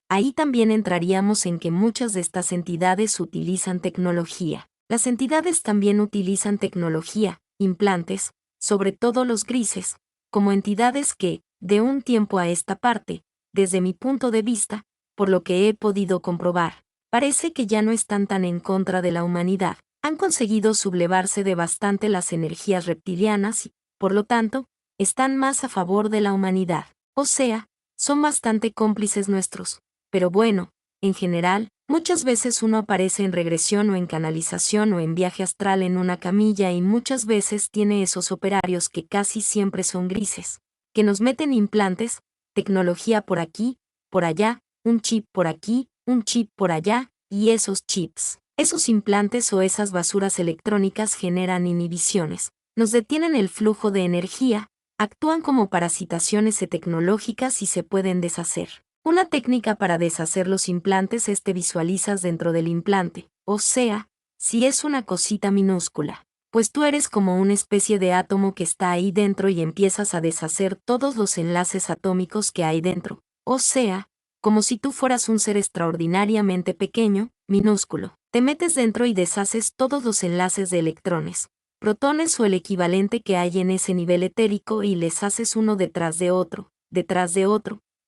Ahí también entraríamos en que muchas de estas entidades utilizan tecnología. Las entidades también utilizan tecnología, implantes, sobre todo los grises, como entidades que, de un tiempo a esta parte, desde mi punto de vista, por lo que he podido comprobar, parece que ya no están tan en contra de la humanidad. Han conseguido sublevarse de bastante las energías reptilianas y, por lo tanto, están más a favor de la humanidad. O sea, son bastante cómplices nuestros. Pero bueno, en general, muchas veces uno aparece en regresión o en canalización o en viaje astral en una camilla y muchas veces tiene esos operarios que casi siempre son grises, que nos meten implantes, tecnología por aquí, por allá, un chip por aquí, un chip por allá, y esos chips, esos implantes o esas basuras electrónicas generan inhibiciones, nos detienen el flujo de energía, actúan como parasitaciones tecnológicas y se pueden deshacer. Una técnica para deshacer los implantes es te visualizas dentro del implante, o sea, si es una cosita minúscula, pues tú eres como una especie de átomo que está ahí dentro y empiezas a deshacer todos los enlaces atómicos que hay dentro, o sea, como si tú fueras un ser extraordinariamente pequeño, minúsculo. Te metes dentro y deshaces todos los enlaces de electrones, protones o el equivalente que hay en ese nivel etérico y les haces uno detrás de otro,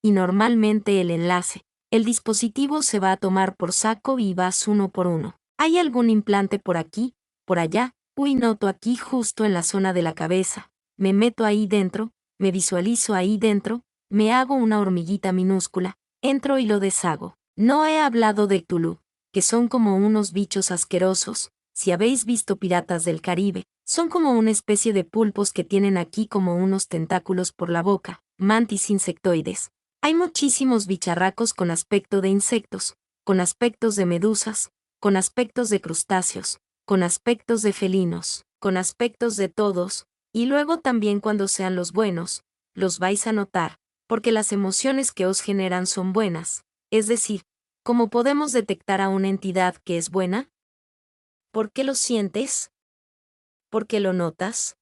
y normalmente el enlace, el dispositivo se va a tomar por saco y vas uno por uno. ¿Hay algún implante por aquí, por allá? Uy, noto aquí justo en la zona de la cabeza. Me meto ahí dentro, me visualizo ahí dentro, me hago una hormiguita minúscula, entro y lo deshago. No he hablado de Cthulhu, que son como unos bichos asquerosos. Si habéis visto Piratas del Caribe, son como una especie de pulpos que tienen aquí como unos tentáculos por la boca, mantis insectoides. Hay muchísimos bicharracos con aspecto de insectos, con aspectos de medusas, con aspectos de crustáceos, con aspectos de felinos, con aspectos de todos, y luego también cuando sean los buenos, los vais a notar, porque las emociones que os generan son buenas, es decir, ¿cómo podemos detectar a una entidad que es buena? ¿Por qué lo sientes? ¿Por qué lo notas?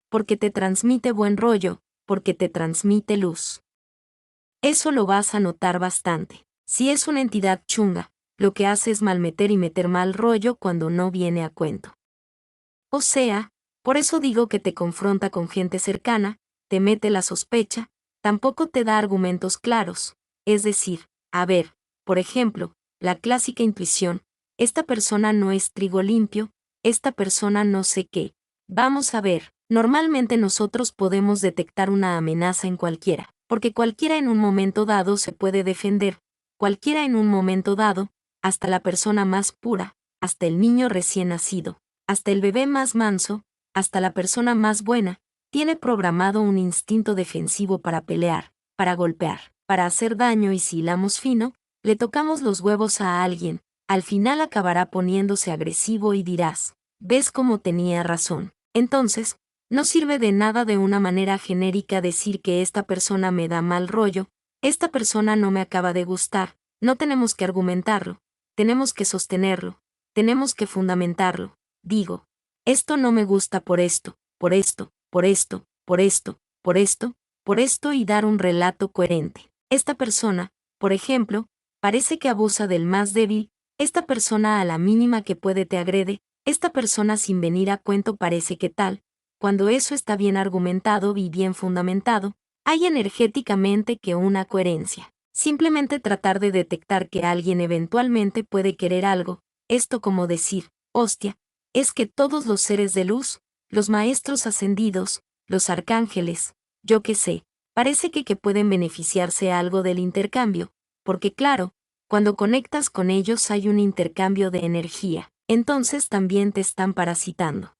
Porque te transmite buen rollo, porque te transmite luz. Eso lo vas a notar bastante. Si es una entidad chunga, lo que hace es malmeter y meter mal rollo cuando no viene a cuento. O sea, Por eso digo que te confronta con gente cercana, te mete la sospecha, tampoco te da argumentos claros. Es decir, a ver, por ejemplo, la clásica intuición, esta persona no es trigo limpio, esta persona no sé qué. Vamos a ver, normalmente nosotros podemos detectar una amenaza en cualquiera, porque cualquiera en un momento dado se puede defender, cualquiera en un momento dado, hasta la persona más pura, hasta el niño recién nacido, hasta el bebé más manso, hasta la persona más buena, tiene programado un instinto defensivo para pelear, para golpear, para hacer daño y si hilamos fino, le tocamos los huevos a alguien, al final acabará poniéndose agresivo y dirás, ¿ves cómo tenía razón? Entonces, no sirve de nada de una manera genérica decir que esta persona me da mal rollo, esta persona no me acaba de gustar, no tenemos que argumentarlo, tenemos que sostenerlo, tenemos que fundamentarlo, digo. Esto no me gusta por esto, por esto, por esto, por esto, por esto, por esto y dar un relato coherente. Esta persona, por ejemplo, parece que abusa del más débil, esta persona a la mínima que puede te agrede, esta persona sin venir a cuento parece que tal, cuando eso está bien argumentado y bien fundamentado, hay energéticamente que una coherencia. Simplemente tratar de detectar que alguien eventualmente puede querer algo, esto como decir, hostia, es que todos los seres de luz, los maestros ascendidos, los arcángeles, yo qué sé, parece que pueden beneficiarse algo del intercambio, porque claro, cuando conectas con ellos hay un intercambio de energía, entonces también te están parasitando.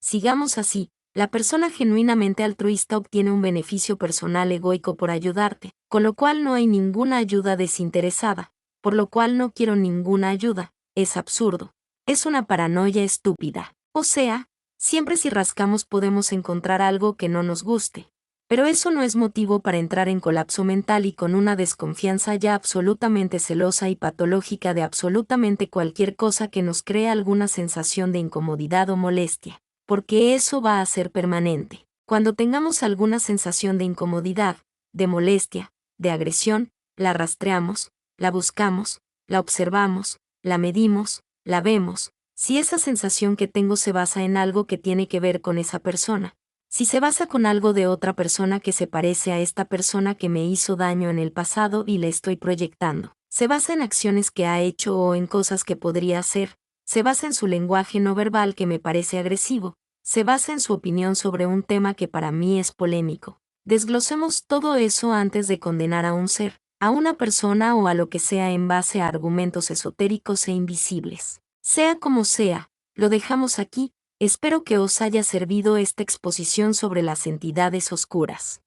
Sigamos así, la persona genuinamente altruista obtiene un beneficio personal egoico por ayudarte, con lo cual no hay ninguna ayuda desinteresada, por lo cual no quiero ninguna ayuda, es absurdo. Es una paranoia estúpida. O sea, siempre si rascamos podemos encontrar algo que no nos guste. Pero eso no es motivo para entrar en colapso mental y con una desconfianza ya absolutamente celosa y patológica de absolutamente cualquier cosa que nos cree alguna sensación de incomodidad o molestia. Porque eso va a ser permanente. Cuando tengamos alguna sensación de incomodidad, de molestia, de agresión, la rastreamos, la buscamos, la observamos, la medimos, la vemos, si esa sensación que tengo se basa en algo que tiene que ver con esa persona, si se basa con algo de otra persona que se parece a esta persona que me hizo daño en el pasado y le estoy proyectando, se basa en acciones que ha hecho o en cosas que podría hacer, se basa en su lenguaje no verbal que me parece agresivo, se basa en su opinión sobre un tema que para mí es polémico. Desglosemos todo eso antes de condenar a un ser, a una persona o a lo que sea en base a argumentos esotéricos e invisibles. Sea como sea, lo dejamos aquí, espero que os haya servido esta exposición sobre las entidades oscuras.